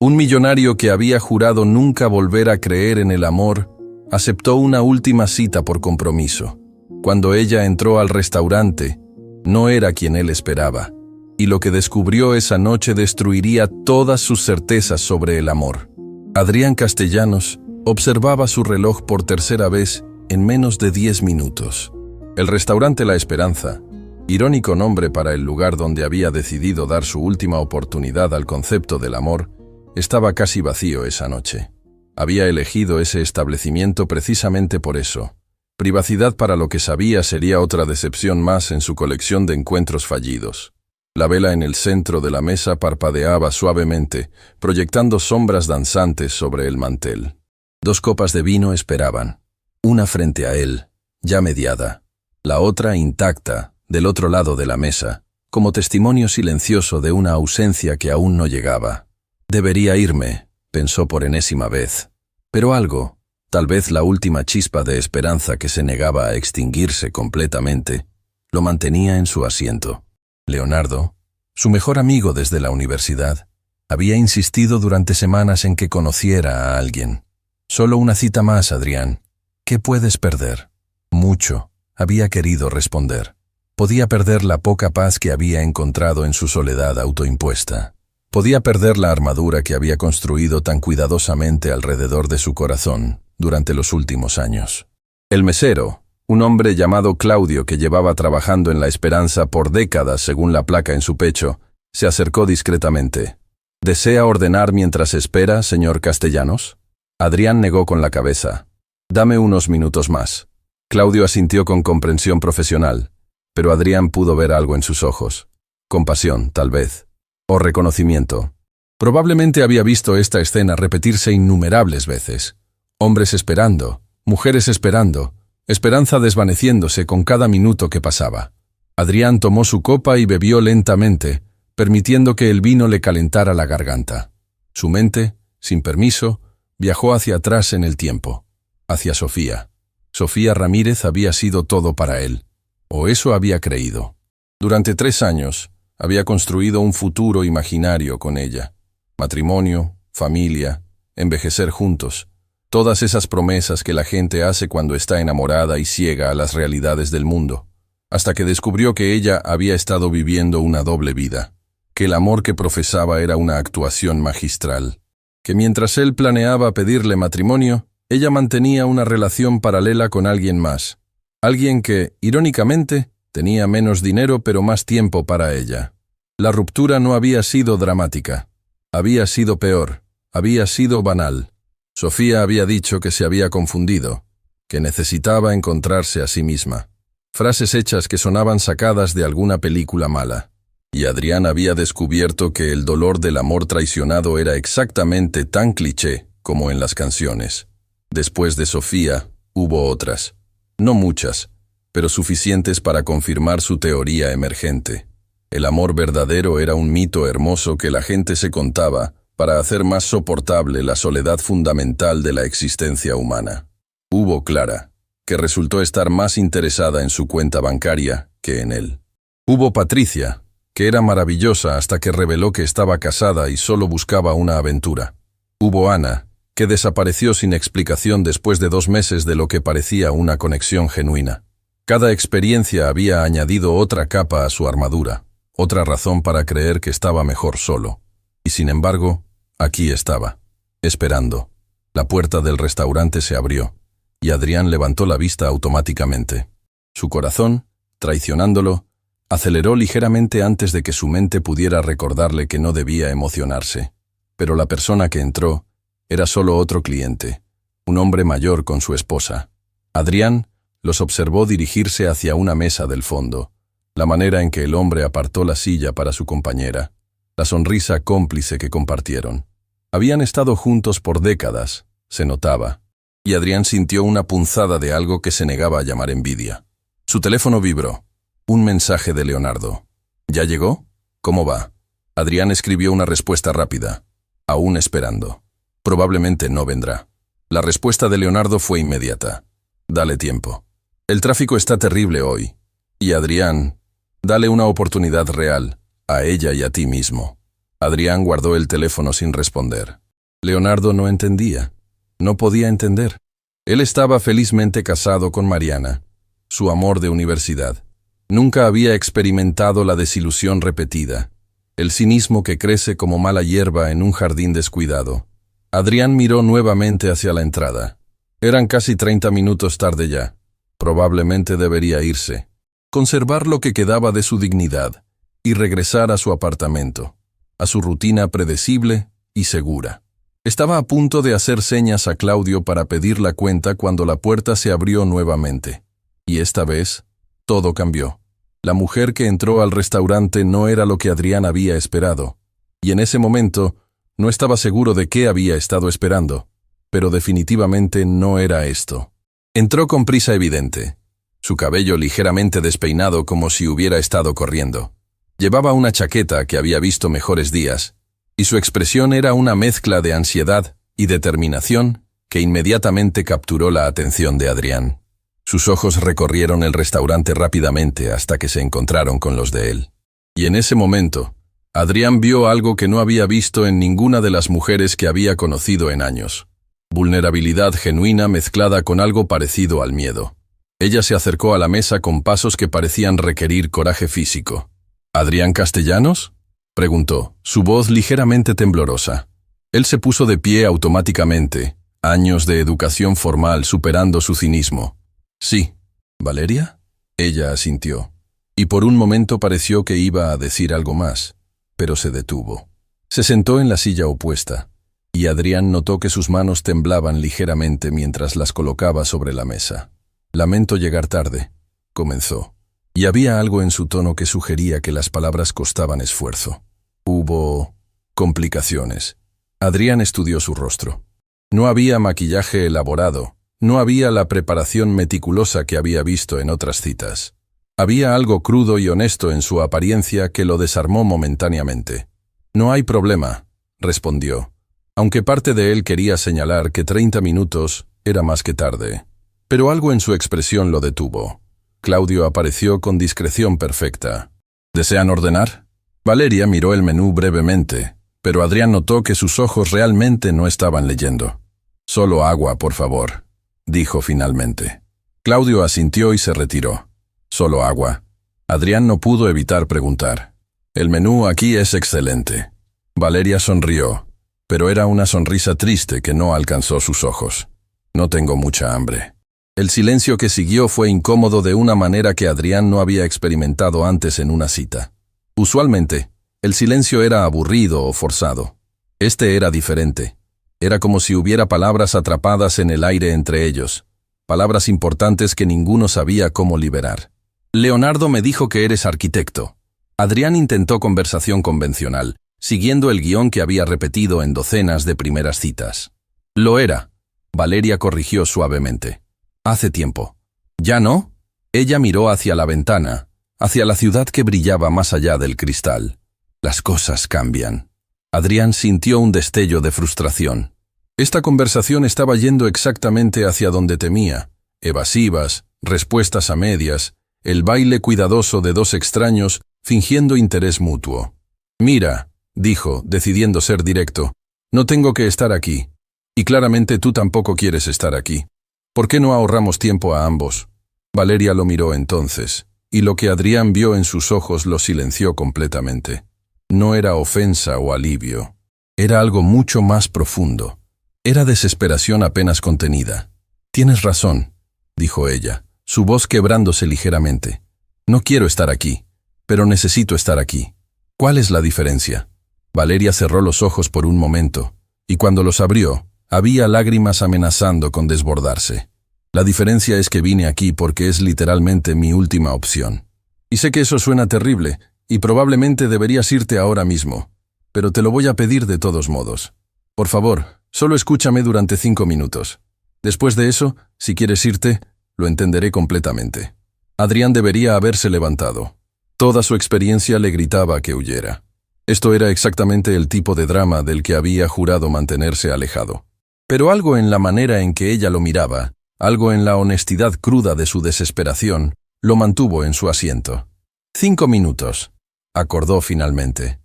Un millonario que había jurado nunca volver a creer en el amor, aceptó una última cita por compromiso. Cuando ella entró al restaurante, no era quien él esperaba, y lo que descubrió esa noche destruiría todas sus certezas sobre el amor. Adrián Castellanos observaba su reloj por tercera vez en menos de 10 minutos. El restaurante La Esperanza, irónico nombre para el lugar donde había decidido dar su última oportunidad al concepto del amor, estaba casi vacío esa noche. Había elegido ese establecimiento precisamente por eso. Privacidad para lo que sabía sería otra decepción más en su colección de encuentros fallidos. La vela en el centro de la mesa parpadeaba suavemente, proyectando sombras danzantes sobre el mantel. 2 copas de vino esperaban, una frente a él, ya mediada, la otra intacta, del otro lado de la mesa, como testimonio silencioso de una ausencia que aún no llegaba. Debería irme, pensó por enésima vez. Pero algo, tal vez la última chispa de esperanza que se negaba a extinguirse completamente, lo mantenía en su asiento. Leonardo, su mejor amigo desde la universidad, había insistido durante semanas en que conociera a alguien. Solo una cita más, Adrián. ¿Qué puedes perder? Mucho, había querido responder. Podía perder la poca paz que había encontrado en su soledad autoimpuesta. Podía perder la armadura que había construido tan cuidadosamente alrededor de su corazón durante los últimos años. El mesero, un hombre llamado Claudio que llevaba trabajando en La Esperanza por décadas según la placa en su pecho, se acercó discretamente. ¿Desea ordenar mientras espera, señor Castellanos? Adrián negó con la cabeza. Dame unos minutos más. Claudio asintió con comprensión profesional, pero Adrián pudo ver algo en sus ojos. Compasión, tal vez. O reconocimiento. Probablemente había visto esta escena repetirse innumerables veces. Hombres esperando, mujeres esperando, esperanza desvaneciéndose con cada minuto que pasaba. Adrián tomó su copa y bebió lentamente, permitiendo que el vino le calentara la garganta. Su mente, sin permiso, viajó hacia atrás en el tiempo, hacia Sofía. Sofía Ramírez había sido todo para él, o eso había creído. Durante 3 años, había construido un futuro imaginario con ella. Matrimonio, familia, envejecer juntos. Todas esas promesas que la gente hace cuando está enamorada y ciega a las realidades del mundo. Hasta que descubrió que ella había estado viviendo una doble vida. Que el amor que profesaba era una actuación magistral. Que mientras él planeaba pedirle matrimonio, ella mantenía una relación paralela con alguien más. Alguien que, irónicamente, tenía menos dinero pero más tiempo para ella. La ruptura no había sido dramática. Había sido peor. Había sido banal. Sofía había dicho que se había confundido, que necesitaba encontrarse a sí misma. Frases hechas que sonaban sacadas de alguna película mala. Y Adrián había descubierto que el dolor del amor traicionado era exactamente tan cliché como en las canciones. Después de Sofía, hubo otras. No muchas, pero suficientes para confirmar su teoría emergente. El amor verdadero era un mito hermoso que la gente se contaba para hacer más soportable la soledad fundamental de la existencia humana. Hubo Clara, que resultó estar más interesada en su cuenta bancaria que en él. Hubo Patricia, que era maravillosa hasta que reveló que estaba casada y solo buscaba una aventura. Hubo Ana, que desapareció sin explicación después de 2 meses de lo que parecía una conexión genuina. Cada experiencia había añadido otra capa a su armadura, otra razón para creer que estaba mejor solo. Y sin embargo, aquí estaba, esperando. La puerta del restaurante se abrió, y Adrián levantó la vista automáticamente. Su corazón, traicionándolo, aceleró ligeramente antes de que su mente pudiera recordarle que no debía emocionarse. Pero la persona que entró era solo otro cliente, un hombre mayor con su esposa. Adrián los observó dirigirse hacia una mesa del fondo, la manera en que el hombre apartó la silla para su compañera, la sonrisa cómplice que compartieron. Habían estado juntos por décadas, se notaba, y Adrián sintió una punzada de algo que se negaba a llamar envidia. Su teléfono vibró. Un mensaje de Leonardo. ¿Ya llegó? ¿Cómo va? Adrián escribió una respuesta rápida. Aún esperando. Probablemente no vendrá. La respuesta de Leonardo fue inmediata. Dale tiempo. El tráfico está terrible hoy. Y Adrián, dale una oportunidad real, a ella y a ti mismo. Adrián guardó el teléfono sin responder. Leonardo no entendía. No podía entender. Él estaba felizmente casado con Mariana, su amor de universidad. Nunca había experimentado la desilusión repetida, el cinismo que crece como mala hierba en un jardín descuidado. Adrián miró nuevamente hacia la entrada. Eran casi 30 minutos tarde ya. Probablemente debería irse, conservar lo que quedaba de su dignidad y regresar a su apartamento, a su rutina predecible y segura. Estaba a punto de hacer señas a Claudio para pedir la cuenta cuando la puerta se abrió nuevamente. Y esta vez, todo cambió. La mujer que entró al restaurante no era lo que Adrián había esperado, y en ese momento no estaba seguro de qué había estado esperando, pero definitivamente no era esto. Entró con prisa evidente, su cabello ligeramente despeinado como si hubiera estado corriendo. Llevaba una chaqueta que había visto mejores días, y su expresión era una mezcla de ansiedad y determinación que inmediatamente capturó la atención de Adrián. Sus ojos recorrieron el restaurante rápidamente hasta que se encontraron con los de él. Y en ese momento, Adrián vio algo que no había visto en ninguna de las mujeres que había conocido en años. Vulnerabilidad genuina mezclada con algo parecido al miedo. Ella se acercó a la mesa con pasos que parecían requerir coraje físico. ¿Adrián Castellanos?, preguntó, su voz ligeramente temblorosa. Él se puso de pie automáticamente, años de educación formal superando su cinismo. Sí. ¿Valeria? Ella asintió, y por un momento pareció que iba a decir algo más, pero se detuvo. Se sentó en la silla opuesta, y Adrián notó que sus manos temblaban ligeramente mientras las colocaba sobre la mesa. Lamento llegar tarde, comenzó, y había algo en su tono que sugería que las palabras costaban esfuerzo. Hubo complicaciones. Adrián estudió su rostro. No había maquillaje elaborado, no había la preparación meticulosa que había visto en otras citas. Había algo crudo y honesto en su apariencia que lo desarmó momentáneamente. No hay problema, respondió, aunque parte de él quería señalar que 30 minutos era más que tarde. Pero algo en su expresión lo detuvo. Claudio apareció con discreción perfecta. ¿Desean ordenar? Valeria miró el menú brevemente, pero Adrián notó que sus ojos realmente no estaban leyendo. Solo agua, por favor, dijo finalmente. Claudio asintió y se retiró. Solo agua. Adrián no pudo evitar preguntar. El menú aquí es excelente. Valeria sonrió, pero era una sonrisa triste que no alcanzó sus ojos. No tengo mucha hambre. El silencio que siguió fue incómodo de una manera que Adrián no había experimentado antes en una cita. Usualmente, el silencio era aburrido o forzado. Este era diferente. Era como si hubiera palabras atrapadas en el aire entre ellos, palabras importantes que ninguno sabía cómo liberar. Leonardo me dijo que eres arquitecto. Adrián intentó conversación convencional, siguiendo el guión que había repetido en docenas de primeras citas. Lo era. Valeria corrigió suavemente. Hace tiempo. ¿Ya no? Ella miró hacia la ventana, hacia la ciudad que brillaba más allá del cristal. Las cosas cambian. Adrián sintió un destello de frustración. Esta conversación estaba yendo exactamente hacia donde temía. Evasivas, respuestas a medias, el baile cuidadoso de dos extraños fingiendo interés mutuo. Mira, dijo, decidiendo ser directo, no tengo que estar aquí. Y claramente tú tampoco quieres estar aquí. ¿Por qué no ahorramos tiempo a ambos? Valeria lo miró entonces, y lo que Adrián vio en sus ojos lo silenció completamente. No era ofensa o alivio. Era algo mucho más profundo. Era desesperación apenas contenida. Tienes razón, dijo ella, su voz quebrándose ligeramente. No quiero estar aquí, pero necesito estar aquí. ¿Cuál es la diferencia? Valeria cerró los ojos por un momento, y cuando los abrió, había lágrimas amenazando con desbordarse. La diferencia es que vine aquí porque es literalmente mi última opción. Y sé que eso suena terrible, y probablemente deberías irte ahora mismo, pero te lo voy a pedir de todos modos. Por favor, solo escúchame durante 5 minutos. Después de eso, si quieres irte, lo entenderé completamente. Adrián debería haberse levantado. Toda su experiencia le gritaba que huyera. Esto era exactamente el tipo de drama del que había jurado mantenerse alejado. Pero algo en la manera en que ella lo miraba, algo en la honestidad cruda de su desesperación, lo mantuvo en su asiento. 5 minutos, acordó finalmente.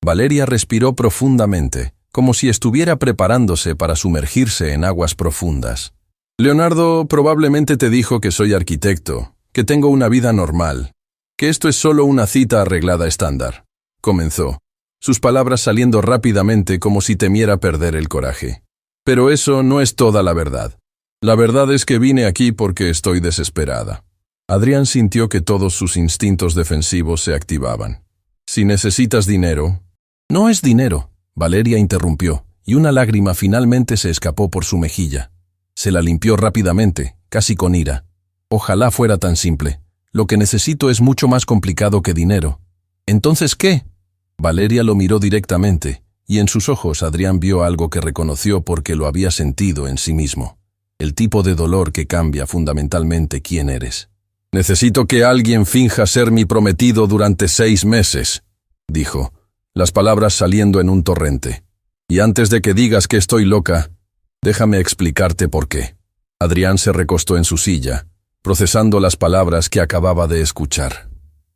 Valeria respiró profundamente, como si estuviera preparándose para sumergirse en aguas profundas. Leonardo probablemente te dijo que soy arquitecto, que tengo una vida normal, que esto es solo una cita arreglada estándar. Comenzó, sus palabras saliendo rápidamente como si temiera perder el coraje. Pero eso no es toda la verdad. La verdad es que vine aquí porque estoy desesperada. Adrián sintió que todos sus instintos defensivos se activaban. Si necesitas dinero... No es dinero, Valeria interrumpió, y una lágrima finalmente se escapó por su mejilla. Se la limpió rápidamente, casi con ira. Ojalá fuera tan simple. Lo que necesito es mucho más complicado que dinero. ¿Entonces qué? Valeria lo miró directamente, y en sus ojos Adrián vio algo que reconoció porque lo había sentido en sí mismo. El tipo de dolor que cambia fundamentalmente quién eres. Necesito que alguien finja ser mi prometido durante 6 meses, dijo, las palabras saliendo en un torrente. Y antes de que digas que estoy loca, déjame explicarte por qué. Adrián se recostó en su silla, procesando las palabras que acababa de escuchar.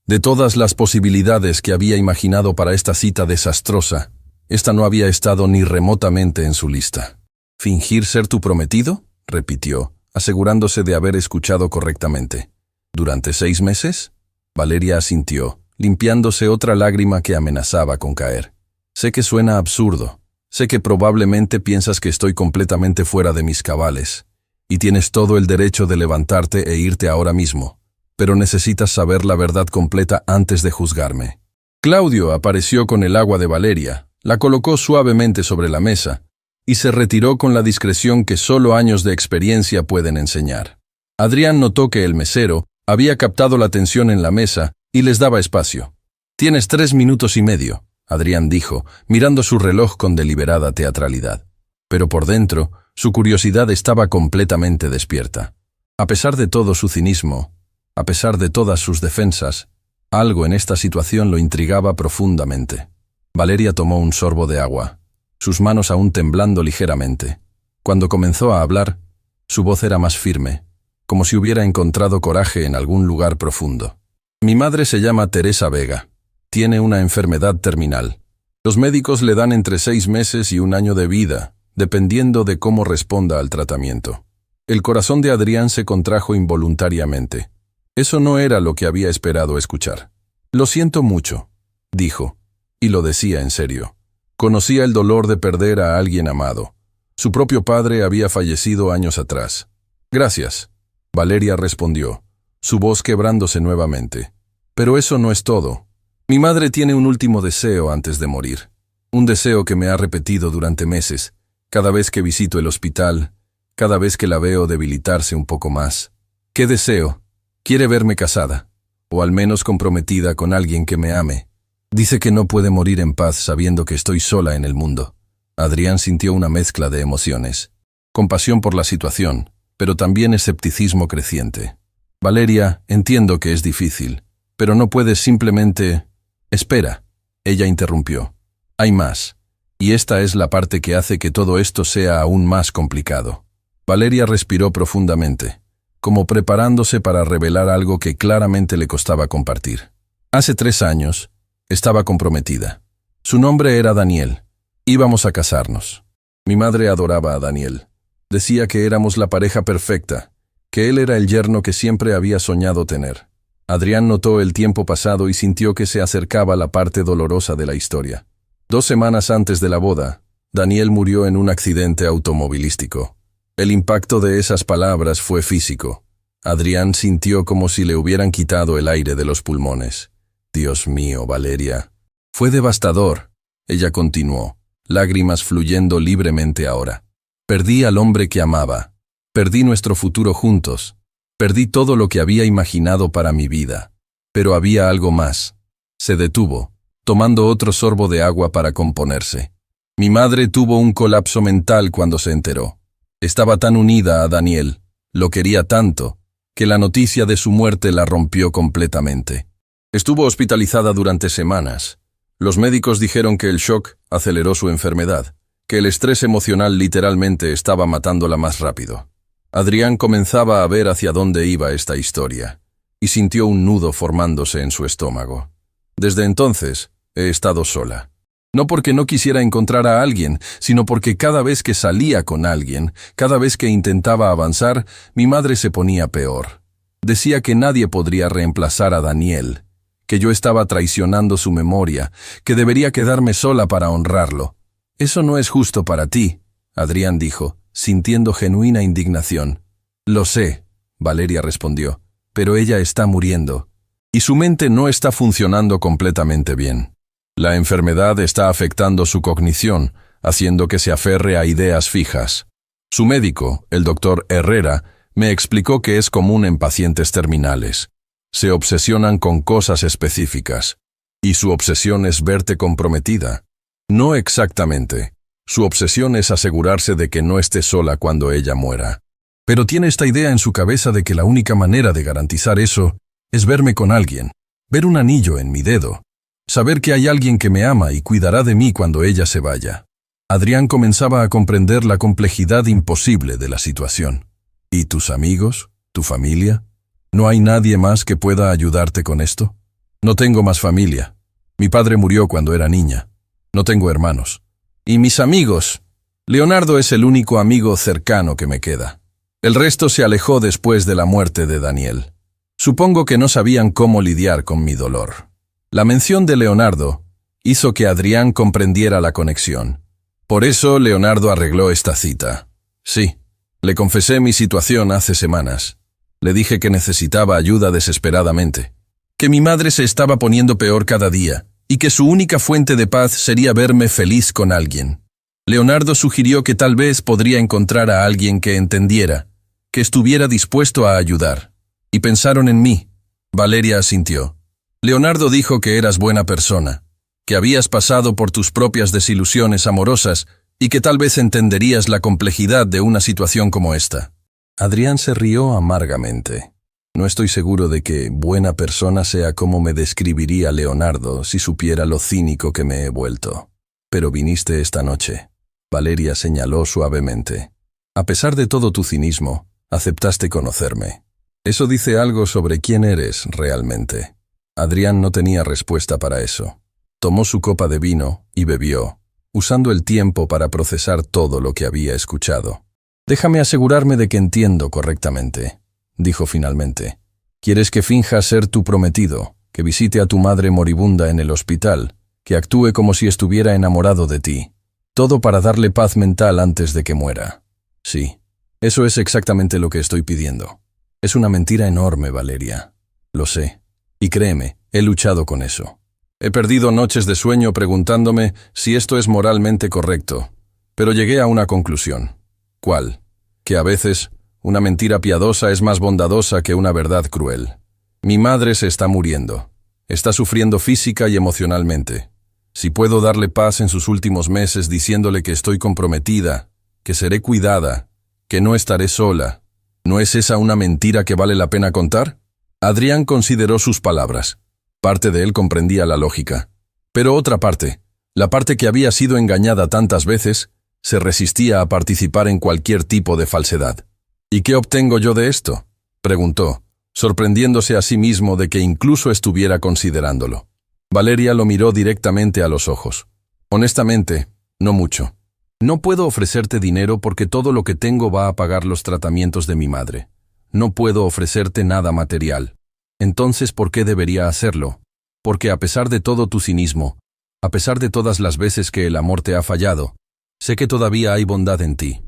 De todas las posibilidades que había imaginado para esta cita desastrosa, esta no había estado ni remotamente en su lista. ¿Fingir ser tu prometido?, repitió, asegurándose de haber escuchado correctamente. ¿Durante 6 meses? Valeria asintió, limpiándose otra lágrima que amenazaba con caer. Sé que suena absurdo. Sé que probablemente piensas que estoy completamente fuera de mis cabales, y tienes todo el derecho de levantarte e irte ahora mismo, pero necesitas saber la verdad completa antes de juzgarme. Claudio apareció con el agua de Valeria, la colocó suavemente sobre la mesa, y se retiró con la discreción que solo años de experiencia pueden enseñar. Adrián notó que el mesero había captado la tensión en la mesa y les daba espacio. «Tienes 3 minutos y medio», Adrián dijo, mirando su reloj con deliberada teatralidad. Pero por dentro, su curiosidad estaba completamente despierta. A pesar de todo su cinismo, a pesar de todas sus defensas, algo en esta situación lo intrigaba profundamente. Valeria tomó un sorbo de agua, sus manos aún temblando ligeramente. Cuando comenzó a hablar, su voz era más firme, como si hubiera encontrado coraje en algún lugar profundo. Mi madre se llama Teresa Vega. Tiene una enfermedad terminal. Los médicos le dan entre 6 meses y 1 año de vida, dependiendo de cómo responda al tratamiento. El corazón de Adrián se contrajo involuntariamente. Eso no era lo que había esperado escuchar. «Lo siento mucho», dijo, y lo decía en serio. Conocía el dolor de perder a alguien amado. Su propio padre había fallecido años atrás. «Gracias», Valeria respondió, su voz quebrándose nuevamente. «Pero eso no es todo. Mi madre tiene un último deseo antes de morir. Un deseo que me ha repetido durante meses, cada vez que visito el hospital, cada vez que la veo debilitarse un poco más. ¿Qué deseo? Quiere verme casada, o al menos comprometida con alguien que me ame. Dice que no puede morir en paz sabiendo que estoy sola en el mundo». Adrián sintió una mezcla de emociones. Compasión por la situación, pero también escepticismo creciente. «Valeria, entiendo que es difícil, pero no puedes simplemente...» «Espera», ella interrumpió. «Hay más, y esta es la parte que hace que todo esto sea aún más complicado». Valeria respiró profundamente, como preparándose para revelar algo que claramente le costaba compartir. Hace 3 años, estaba comprometida. Su nombre era Daniel. Íbamos a casarnos. Mi madre adoraba a Daniel. Decía que éramos la pareja perfecta, que él era el yerno que siempre había soñado tener. Adrián notó el tiempo pasado y sintió que se acercaba la parte dolorosa de la historia. 2 semanas antes de la boda, Daniel murió en un accidente automovilístico. El impacto de esas palabras fue físico. Adrián sintió como si le hubieran quitado el aire de los pulmones. «Dios mío, Valeria». «Fue devastador», ella continuó, lágrimas fluyendo libremente ahora. «Perdí al hombre que amaba. Perdí nuestro futuro juntos. Perdí todo lo que había imaginado para mi vida. Pero había algo más». Se detuvo, tomando otro sorbo de agua para componerse. «Mi madre tuvo un colapso mental cuando se enteró. Estaba tan unida a Daniel, lo quería tanto, que la noticia de su muerte la rompió completamente. Estuvo hospitalizada durante semanas. Los médicos dijeron que el shock aceleró su enfermedad, que el estrés emocional literalmente estaba matándola más rápido». Adrián comenzaba a ver hacia dónde iba esta historia, y sintió un nudo formándose en su estómago. «Desde entonces, he estado sola. No porque no quisiera encontrar a alguien, sino porque cada vez que salía con alguien, cada vez que intentaba avanzar, mi madre se ponía peor. Decía que nadie podría reemplazar a Daniel, que yo estaba traicionando su memoria, que debería quedarme sola para honrarlo. Eso no es justo para ti, Adrián dijo, sintiendo genuina indignación. Lo sé, Valeria respondió, pero ella está muriendo. Y su mente no está funcionando completamente bien. La enfermedad está afectando su cognición, haciendo que se aferre a ideas fijas. Su médico, el doctor Herrera, me explicó que es común en pacientes terminales. Se obsesionan con cosas específicas. Y su obsesión es verte comprometida. No exactamente. Su obsesión es asegurarse de que no esté sola cuando ella muera. Pero tiene esta idea en su cabeza de que la única manera de garantizar eso es verme con alguien, ver un anillo en mi dedo, saber que hay alguien que me ama y cuidará de mí cuando ella se vaya. Adrián comenzaba a comprender la complejidad imposible de la situación. ¿Y tus amigos? ¿Tu familia? ¿No hay nadie más que pueda ayudarte con esto? No tengo más familia. Mi padre murió cuando era niña. No tengo hermanos. ¿Y mis amigos? Leonardo es el único amigo cercano que me queda. El resto se alejó después de la muerte de Daniel. Supongo que no sabían cómo lidiar con mi dolor. La mención de Leonardo hizo que Adrián comprendiera la conexión. Por eso Leonardo arregló esta cita. Sí, le confesé mi situación hace semanas. Le dije que necesitaba ayuda desesperadamente, que mi madre se estaba poniendo peor cada día y que su única fuente de paz sería verme feliz con alguien. Leonardo sugirió que tal vez podría encontrar a alguien que entendiera, que estuviera dispuesto a ayudar. Y pensaron en mí. Valeria asintió. Leonardo dijo que eras buena persona, que habías pasado por tus propias desilusiones amorosas y que tal vez entenderías la complejidad de una situación como esta. Adrián se rió amargamente. No estoy seguro de que buena persona sea como me describiría Leonardo si supiera lo cínico que me he vuelto. Pero viniste esta noche. Valeria señaló suavemente. A pesar de todo tu cinismo, aceptaste conocerme. Eso dice algo sobre quién eres realmente. Adrián no tenía respuesta para eso. Tomó su copa de vino y bebió, usando el tiempo para procesar todo lo que había escuchado. Déjame asegurarme de que entiendo correctamente, dijo finalmente. ¿Quieres que finja ser tu prometido, que visite a tu madre moribunda en el hospital, que actúe como si estuviera enamorado de ti? Todo para darle paz mental antes de que muera. Sí, eso es exactamente lo que estoy pidiendo. Es una mentira enorme, Valeria. Lo sé. Y créeme, he luchado con eso. He perdido noches de sueño preguntándome si esto es moralmente correcto, pero llegué a una conclusión. ¿Cuál? Que a veces una mentira piadosa es más bondadosa que una verdad cruel. Mi madre se está muriendo. Está sufriendo física y emocionalmente. Si puedo darle paz en sus últimos meses diciéndole que estoy comprometida, que seré cuidada, que no estaré sola, ¿no es esa una mentira que vale la pena contar? Adrián consideró sus palabras. Parte de él comprendía la lógica. Pero otra parte, la parte que había sido engañada tantas veces, se resistía a participar en cualquier tipo de falsedad. ¿Y qué obtengo yo de esto?, preguntó, sorprendiéndose a sí mismo de que incluso estuviera considerándolo. Valeria lo miró directamente a los ojos. Honestamente, no mucho. No puedo ofrecerte dinero porque todo lo que tengo va a pagar los tratamientos de mi madre. No puedo ofrecerte nada material. Entonces, ¿por qué debería hacerlo? Porque a pesar de todo tu cinismo, a pesar de todas las veces que el amor te ha fallado, sé que todavía hay bondad en ti.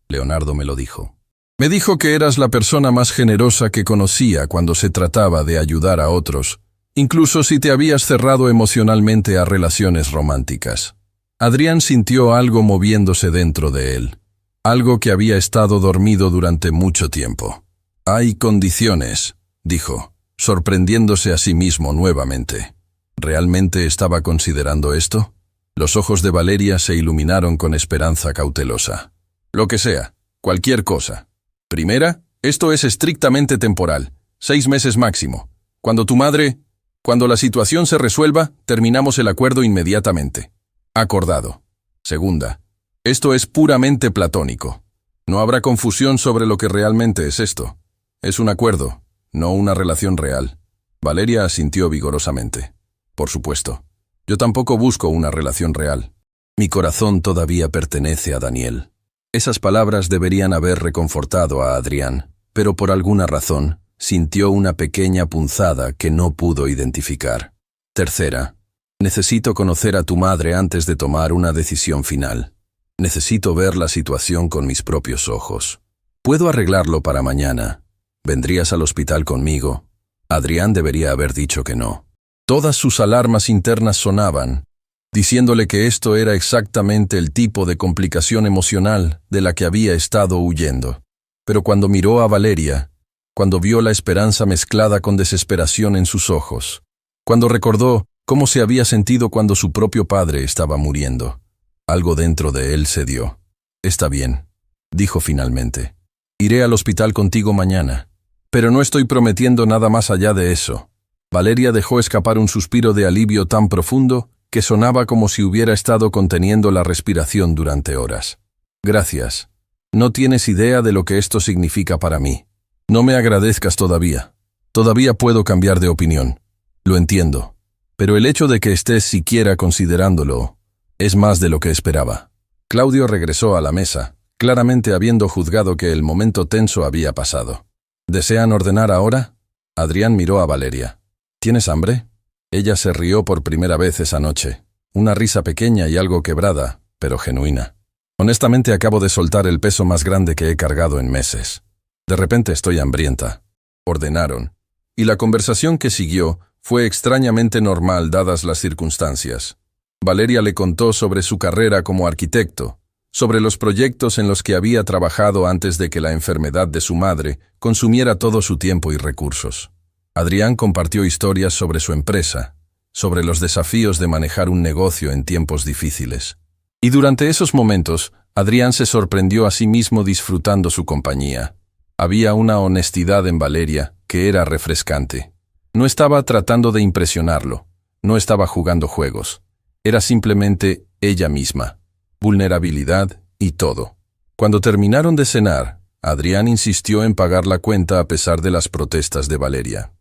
Leonardo me lo dijo. Me dijo que eras la persona más generosa que conocía cuando se trataba de ayudar a otros, incluso si te habías cerrado emocionalmente a relaciones románticas. Adrián sintió algo moviéndose dentro de él, algo que había estado dormido durante mucho tiempo. Hay condiciones, dijo, sorprendiéndose a sí mismo nuevamente. ¿Realmente estaba considerando esto? Los ojos de Valeria se iluminaron con esperanza cautelosa. Lo que sea, cualquier cosa. Primera, esto es estrictamente temporal, 6 meses máximo. Cuando la situación se resuelva, terminamos el acuerdo inmediatamente. Acordado. Segunda, esto es puramente platónico. No habrá confusión sobre lo que realmente es esto. Es un acuerdo, no una relación real. Valeria asintió vigorosamente. Por supuesto. Yo tampoco busco una relación real. Mi corazón todavía pertenece a Daniel. Esas palabras deberían haber reconfortado a Adrián, pero por alguna razón sintió una pequeña punzada que no pudo identificar. Tercera, necesito conocer a tu madre antes de tomar una decisión final. Necesito ver la situación con mis propios ojos. Puedo arreglarlo para mañana. ¿Vendrías al hospital conmigo? Adrián debería haber dicho que no. Todas sus alarmas internas sonaban, diciéndole que esto era exactamente el tipo de complicación emocional de la que había estado huyendo. Pero cuando miró a Valeria, cuando vio la esperanza mezclada con desesperación en sus ojos, cuando recordó cómo se había sentido cuando su propio padre estaba muriendo, algo dentro de él cedió. Está bien, dijo finalmente. Iré al hospital contigo mañana. Pero no estoy prometiendo nada más allá de eso. Valeria dejó escapar un suspiro de alivio tan profundo que sonaba como si hubiera estado conteniendo la respiración durante horas. Gracias. No tienes idea de lo que esto significa para mí. No me agradezcas todavía. Todavía puedo cambiar de opinión. Lo entiendo. Pero el hecho de que estés siquiera considerándolo es más de lo que esperaba. Claudio regresó a la mesa, claramente habiendo juzgado que el momento tenso había pasado. ¿Desean ordenar ahora? Adrián miró a Valeria. ¿Tienes hambre? Ella se rió por primera vez esa noche. Una risa pequeña y algo quebrada, pero genuina. Honestamente acabo de soltar el peso más grande que he cargado en meses. De repente estoy hambrienta. Ordenaron. Y la conversación que siguió fue extrañamente normal dadas las circunstancias. Valeria le contó sobre su carrera como arquitecto, sobre los proyectos en los que había trabajado antes de que la enfermedad de su madre consumiera todo su tiempo y recursos. Adrián compartió historias sobre su empresa, sobre los desafíos de manejar un negocio en tiempos difíciles. Y durante esos momentos, Adrián se sorprendió a sí mismo disfrutando su compañía. Había una honestidad en Valeria que era refrescante. No estaba tratando de impresionarlo, no estaba jugando juegos. Era simplemente ella misma. Vulnerabilidad y todo. Cuando terminaron de cenar, Adrián insistió en pagar la cuenta a pesar de las protestas de Valeria.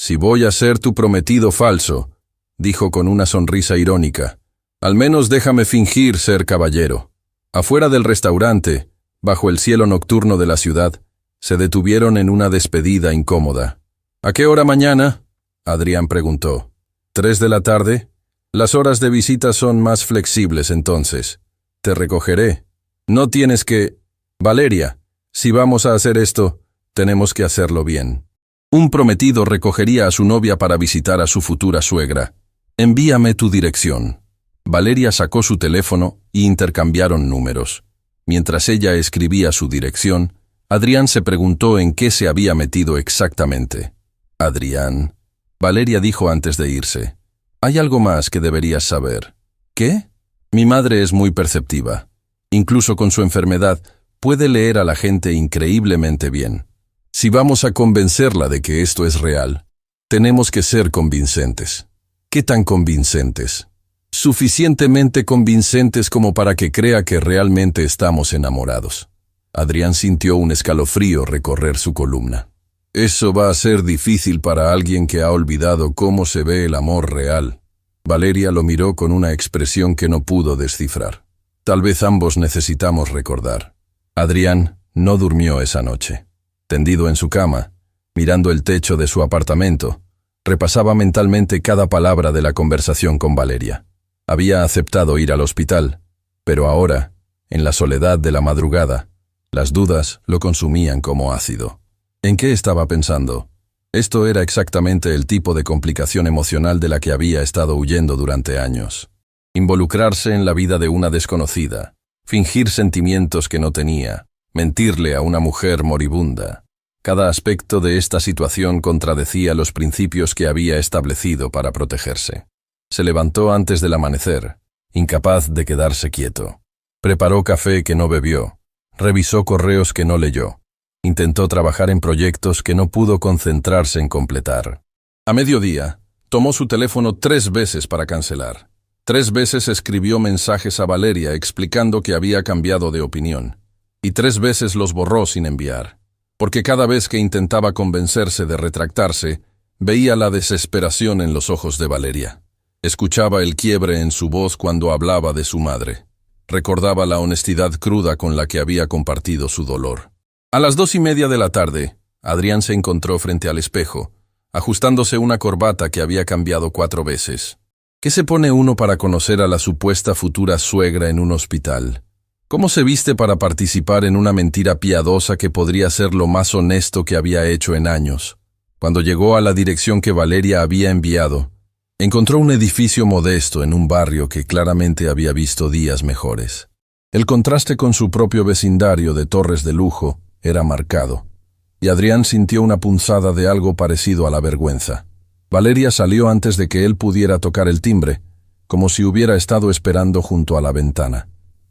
«Si voy a ser tu prometido falso», dijo con una sonrisa irónica, «al menos déjame fingir ser caballero». Afuera del restaurante, bajo el cielo nocturno de la ciudad, se detuvieron en una despedida incómoda. «¿A qué hora mañana?», Adrián preguntó. «¿3 de la tarde? Las horas de visita son más flexibles entonces. Te recogeré. No tienes que... Valeria, si vamos a hacer esto, tenemos que hacerlo bien». Un prometido recogería a su novia para visitar a su futura suegra. «Envíame tu dirección». Valeria sacó su teléfono y intercambiaron números. Mientras ella escribía su dirección, Adrián se preguntó en qué se había metido exactamente. «Adrián», Valeria dijo antes de irse, «hay algo más que deberías saber». «¿Qué?» «Mi madre es muy perceptiva. Incluso con su enfermedad, puede leer a la gente increíblemente bien. Si vamos a convencerla de que esto es real, tenemos que ser convincentes». «¿Qué tan convincentes?» «Suficientemente convincentes como para que crea que realmente estamos enamorados». Adrián sintió un escalofrío recorrer su columna. «Eso va a ser difícil para alguien que ha olvidado cómo se ve el amor real». Valeria lo miró con una expresión que no pudo descifrar. «Tal vez ambos necesitamos recordar». Adrián no durmió esa noche. Tendido en su cama, mirando el techo de su apartamento, repasaba mentalmente cada palabra de la conversación con Valeria. Había aceptado ir al hospital, pero ahora, en la soledad de la madrugada, las dudas lo consumían como ácido. ¿En qué estaba pensando? Esto era exactamente el tipo de complicación emocional de la que había estado huyendo durante años. Involucrarse en la vida de una desconocida, fingir sentimientos que no tenía, mentirle a una mujer moribunda. Cada aspecto de esta situación contradecía los principios que había establecido para protegerse. Se levantó antes del amanecer, incapaz de quedarse quieto. Preparó café que no bebió. Revisó correos que no leyó. Intentó trabajar en proyectos que no pudo concentrarse en completar. A mediodía, tomó su teléfono 3 veces para cancelar. 3 veces escribió mensajes a Valeria explicando que había cambiado de opinión. Y 3 veces los borró sin enviar. Porque cada vez que intentaba convencerse de retractarse, veía la desesperación en los ojos de Valeria. Escuchaba el quiebre en su voz cuando hablaba de su madre. Recordaba la honestidad cruda con la que había compartido su dolor. A las 2:30 de la tarde, Adrián se encontró frente al espejo, ajustándose una corbata que había cambiado 4 veces. ¿Qué se pone uno para conocer a la supuesta futura suegra en un hospital? ¿Cómo se viste para participar en una mentira piadosa que podría ser lo más honesto que había hecho en años? Cuando llegó a la dirección que Valeria había enviado, encontró un edificio modesto en un barrio que claramente había visto días mejores. El contraste con su propio vecindario de torres de lujo era marcado, y Adrián sintió una punzada de algo parecido a la vergüenza. Valeria salió antes de que él pudiera tocar el timbre, como si hubiera estado esperando junto a la ventana.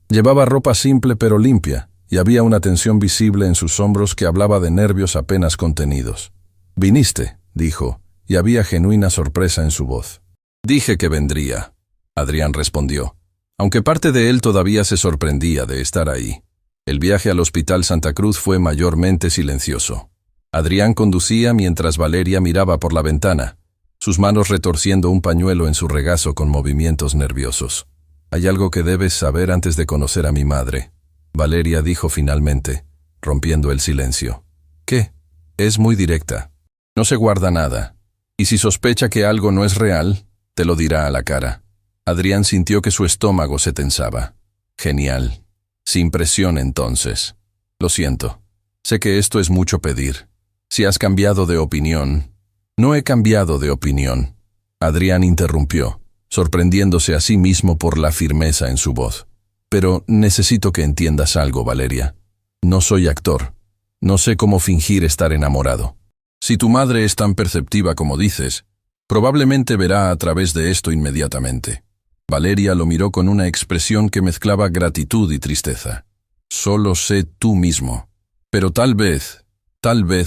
Llevaba ropa simple pero limpia, y había una tensión visible en sus hombros que hablaba de nervios apenas contenidos. «Viniste», dijo, y había genuina sorpresa en su voz. «Dije que vendría», Adrián respondió, aunque parte de él todavía se sorprendía de estar ahí. El viaje al Hospital Santa Cruz fue mayormente silencioso. Adrián conducía mientras Valeria miraba por la ventana, sus manos retorciendo un pañuelo en su regazo con movimientos nerviosos. «Hay algo que debes saber antes de conocer a mi madre», Valeria dijo finalmente, rompiendo el silencio. «¿Qué?» «Es muy directa. No se guarda nada. Y si sospecha que algo no es real, te lo dirá a la cara». Adrián sintió que su estómago se tensaba. «Genial. Sin presión entonces. Lo siento. Sé que esto es mucho pedir. Si has cambiado de opinión». «No he cambiado de opinión», Adrián interrumpió, sorprendiéndose a sí mismo por la firmeza en su voz. «Pero necesito que entiendas algo, Valeria. No soy actor. No sé cómo fingir estar enamorado. Si tu madre es tan perceptiva como dices, probablemente verá a través de esto inmediatamente». Valeria lo miró con una expresión que mezclaba gratitud y tristeza. «Solo sé tú mismo. Pero tal vez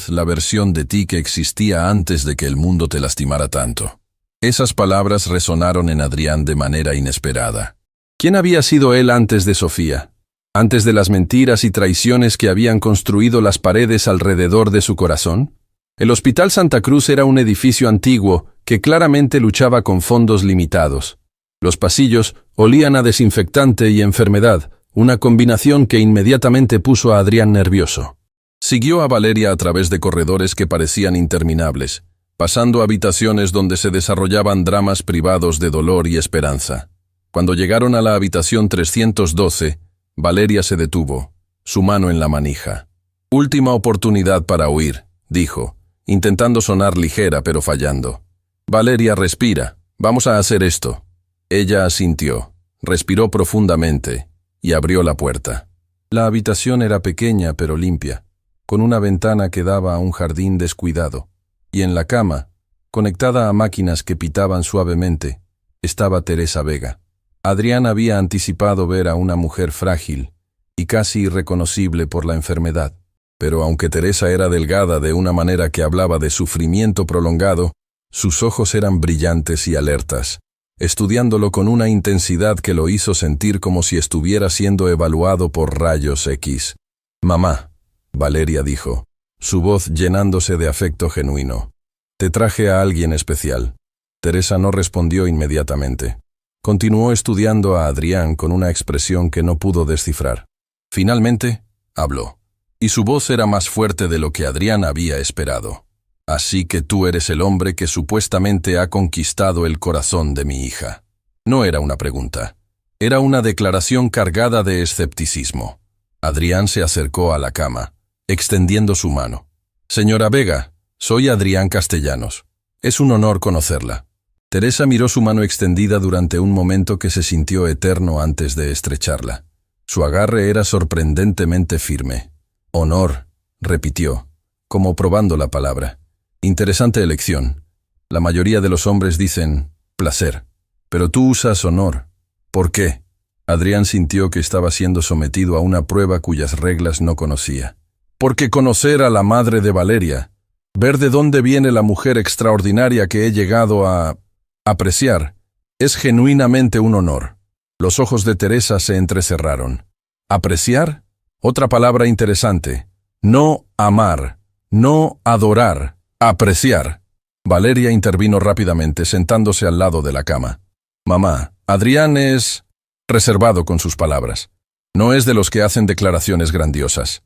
la versión de ti que existía antes de que el mundo te lastimara tanto». Esas palabras resonaron en Adrián de manera inesperada. ¿Quién había sido él antes de Sofía? ¿Antes de las mentiras y traiciones que habían construido las paredes alrededor de su corazón? El Hospital Santa Cruz era un edificio antiguo que claramente luchaba con fondos limitados. Los pasillos olían a desinfectante y enfermedad, una combinación que inmediatamente puso a Adrián nervioso. Siguió a Valeria a través de corredores que parecían interminables, pasando habitaciones donde se desarrollaban dramas privados de dolor y esperanza. Cuando llegaron a la habitación 312, Valeria se detuvo, su mano en la manija. «Última oportunidad para huir», dijo, intentando sonar ligera pero fallando. «Valeria, respira. Vamos a hacer esto». Ella asintió, respiró profundamente y abrió la puerta. La habitación era pequeña pero limpia, con una ventana que daba a un jardín descuidado. Y en la cama, conectada a máquinas que pitaban suavemente, estaba Teresa Vega. Adrián había anticipado ver a una mujer frágil y casi irreconocible por la enfermedad. Pero aunque Teresa era delgada de una manera que hablaba de sufrimiento prolongado, sus ojos eran brillantes y alertas, estudiándolo con una intensidad que lo hizo sentir como si estuviera siendo evaluado por rayos X. «Mamá», Valeria dijo, su voz llenándose de afecto genuino. «Te traje a alguien especial». Teresa no respondió inmediatamente. Continuó estudiando a Adrián con una expresión que no pudo descifrar. Finalmente, habló, y su voz era más fuerte de lo que Adrián había esperado. «Así que tú eres el hombre que supuestamente ha conquistado el corazón de mi hija». No era una pregunta. Era una declaración cargada de escepticismo. Adrián se acercó a la cama, extendiendo su mano. «Señora Vega, soy Adrián Castellanos. Es un honor conocerla». Teresa miró su mano extendida durante un momento que se sintió eterno antes de estrecharla. Su agarre era sorprendentemente firme. «Honor», repitió, como probando la palabra. «Interesante elección. La mayoría de los hombres dicen placer, pero tú usas honor. ¿Por qué?» Adrián sintió que estaba siendo sometido a una prueba cuyas reglas no conocía. «Porque conocer a la madre de Valeria, ver de dónde viene la mujer extraordinaria que he llegado a apreciar, es genuinamente un honor». Los ojos de Teresa se entrecerraron. «¿Apreciar?» Otra palabra interesante. No amar, no adorar, apreciar. Valeria intervino rápidamente, sentándose al lado de la cama. Mamá, Adrián es reservado con sus palabras. No es de los que hacen declaraciones grandiosas.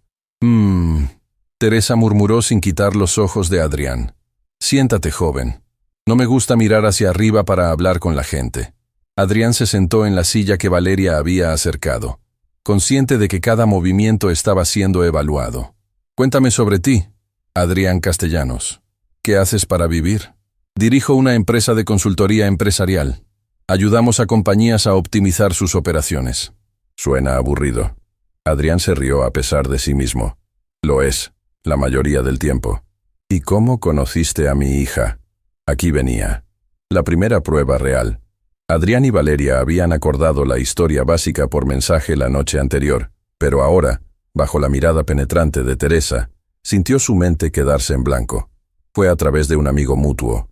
Teresa murmuró sin quitar los ojos de Adrián. Siéntate, joven. No me gusta mirar hacia arriba para hablar con la gente. Adrián se sentó en la silla que Valeria había acercado, consciente de que cada movimiento estaba siendo evaluado. Cuéntame sobre ti, Adrián Castellanos. ¿Qué haces para vivir? Dirijo una empresa de consultoría empresarial. Ayudamos a compañías a optimizar sus operaciones. Suena aburrido. Adrián se rió a pesar de sí mismo. Lo es, la mayoría del tiempo. ¿Y cómo conociste a mi hija? Aquí venía. La primera prueba real. Adrián y Valeria habían acordado la historia básica por mensaje la noche anterior, pero ahora, bajo la mirada penetrante de Teresa, sintió su mente quedarse en blanco. Fue a través de un amigo mutuo.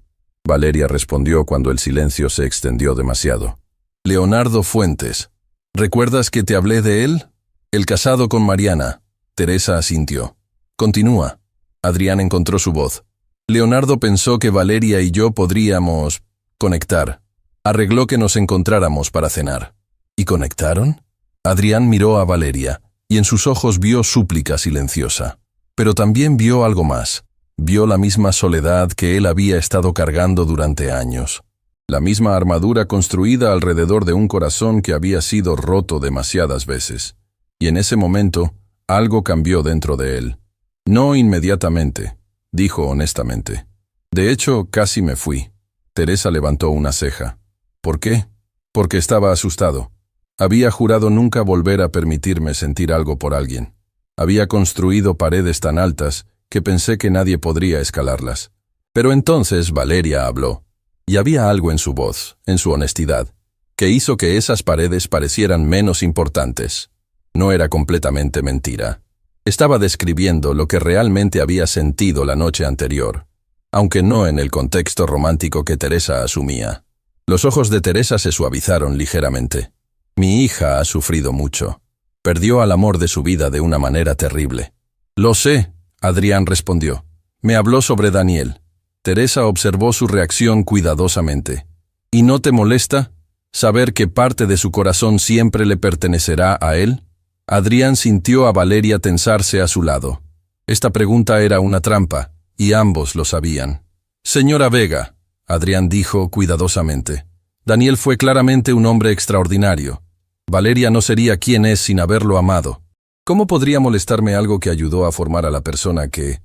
Valeria respondió cuando el silencio se extendió demasiado. Leonardo Fuentes. ¿Recuerdas que te hablé de él? El casado con Mariana. Teresa asintió. Continúa. Adrián encontró su voz. Leonardo pensó que Valeria y yo podríamos conectar. Arregló que nos encontráramos para cenar. ¿Y conectaron? Adrián miró a Valeria, y en sus ojos vio súplica silenciosa. Pero también vio algo más. Vio la misma soledad que él había estado cargando durante años. La misma armadura construida alrededor de un corazón que había sido roto demasiadas veces. Y en ese momento, algo cambió dentro de él. No inmediatamente, dijo honestamente. De hecho, casi me fui. Teresa levantó una ceja. ¿Por qué? Porque estaba asustado. Había jurado nunca volver a permitirme sentir algo por alguien. Había construido paredes tan altas que pensé que nadie podría escalarlas. Pero entonces Valeria habló, y había algo en su voz, en su honestidad, que hizo que esas paredes parecieran menos importantes. No era completamente mentira. Estaba describiendo lo que realmente había sentido la noche anterior, aunque no en el contexto romántico que Teresa asumía. Los ojos de Teresa se suavizaron ligeramente. Mi hija ha sufrido mucho. Perdió al amor de su vida de una manera terrible. Lo sé, Adrián respondió. Me habló sobre Daniel. Teresa observó su reacción cuidadosamente. ¿Y no te molesta saber que parte de su corazón siempre le pertenecerá a él? Adrián sintió a Valeria tensarse a su lado. Esta pregunta era una trampa, y ambos lo sabían. Señora Vega, Adrián dijo cuidadosamente. Daniel fue claramente un hombre extraordinario. Valeria no sería quien es sin haberlo amado. ¿Cómo podría molestarme algo que ayudó a formar a la persona que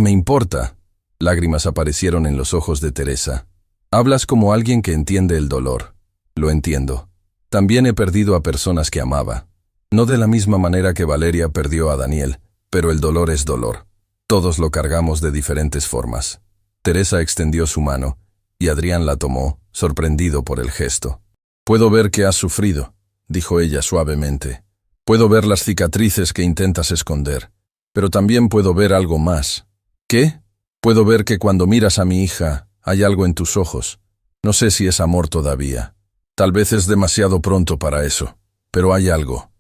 me importa? Lágrimas aparecieron en los ojos de Teresa. Hablas como alguien que entiende el dolor. Lo entiendo. También he perdido a personas que amaba. No de la misma manera que Valeria perdió a Daniel, pero el dolor es dolor. Todos lo cargamos de diferentes formas. Teresa extendió su mano, y Adrián la tomó, sorprendido por el gesto. Puedo ver que has sufrido, dijo ella suavemente. Puedo ver las cicatrices que intentas esconder, pero también puedo ver algo más. ¿Qué? Puedo ver que cuando miras a mi hija, hay algo en tus ojos. No sé si es amor todavía. Tal vez es demasiado pronto para eso, pero hay algo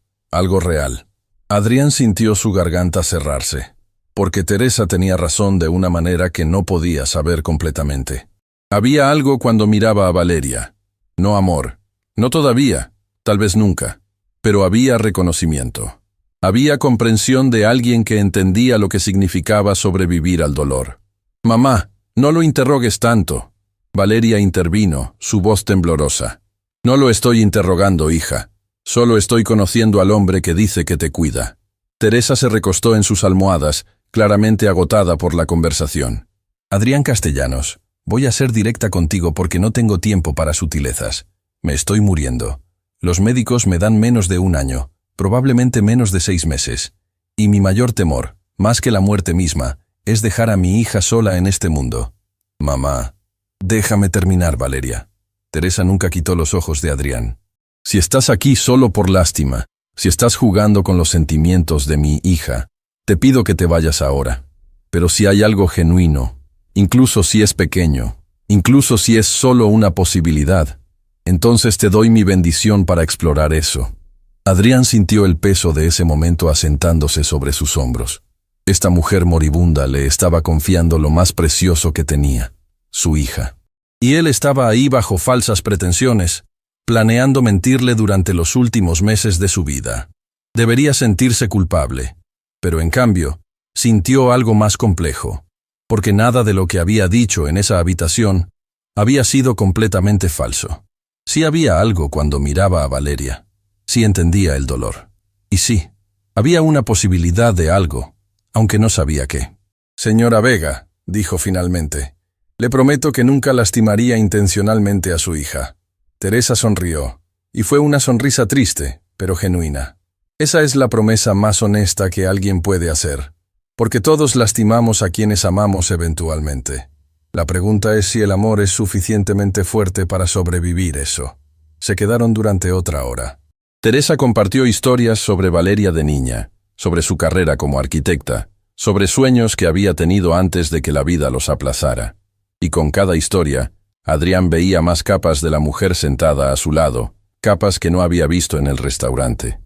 real. Adrián sintió su garganta cerrarse, porque Teresa tenía razón de una manera que no podía saber completamente. Había algo cuando miraba a Valeria. No amor, no todavía, tal vez nunca, pero había reconocimiento. Había comprensión de alguien que entendía lo que significaba sobrevivir al dolor. Mamá, no lo interrogues tanto. Valeria intervino, su voz temblorosa. No lo estoy interrogando, hija. Solo estoy conociendo al hombre que dice que te cuida. Teresa se recostó en sus almohadas, claramente agotada por la conversación. Adrián Castellanos, voy a ser directa contigo porque no tengo tiempo para sutilezas. Me estoy muriendo. Los médicos me dan menos de 1 año, probablemente menos de 6 meses. Y mi mayor temor, más que la muerte misma, es dejar a mi hija sola en este mundo. Mamá, déjame terminar, Valeria. Teresa nunca quitó los ojos de Adrián. Si estás aquí solo por lástima, si estás jugando con los sentimientos de mi hija, te pido que te vayas ahora. Pero si hay algo genuino, incluso si es pequeño, incluso si es solo una posibilidad, entonces te doy mi bendición para explorar eso. Adrián sintió el peso de ese momento asentándose sobre sus hombros. Esta mujer moribunda le estaba confiando lo más precioso que tenía, su hija. Y él estaba ahí bajo falsas pretensiones, planeando mentirle durante los últimos meses de su vida. Debería sentirse culpable, pero en cambio, sintió algo más complejo, porque nada de lo que había dicho en esa habitación había sido completamente falso. Sí había algo cuando miraba a Valeria, sí entendía el dolor. Y sí, había una posibilidad de algo, aunque no sabía qué. «Señora Vega», dijo finalmente, «le prometo que nunca lastimaría intencionalmente a su hija». Teresa sonrió, y fue una sonrisa triste, pero genuina. Esa es la promesa más honesta que alguien puede hacer, porque todos lastimamos a quienes amamos eventualmente. La pregunta es si el amor es suficientemente fuerte para sobrevivir eso. Se quedaron durante otra hora. Teresa compartió historias sobre Valeria de niña, sobre su carrera como arquitecta, sobre sueños que había tenido antes de que la vida los aplazara. Y con cada historia, Adrián veía más capas de la mujer sentada a su lado, capas que no había visto en el restaurante.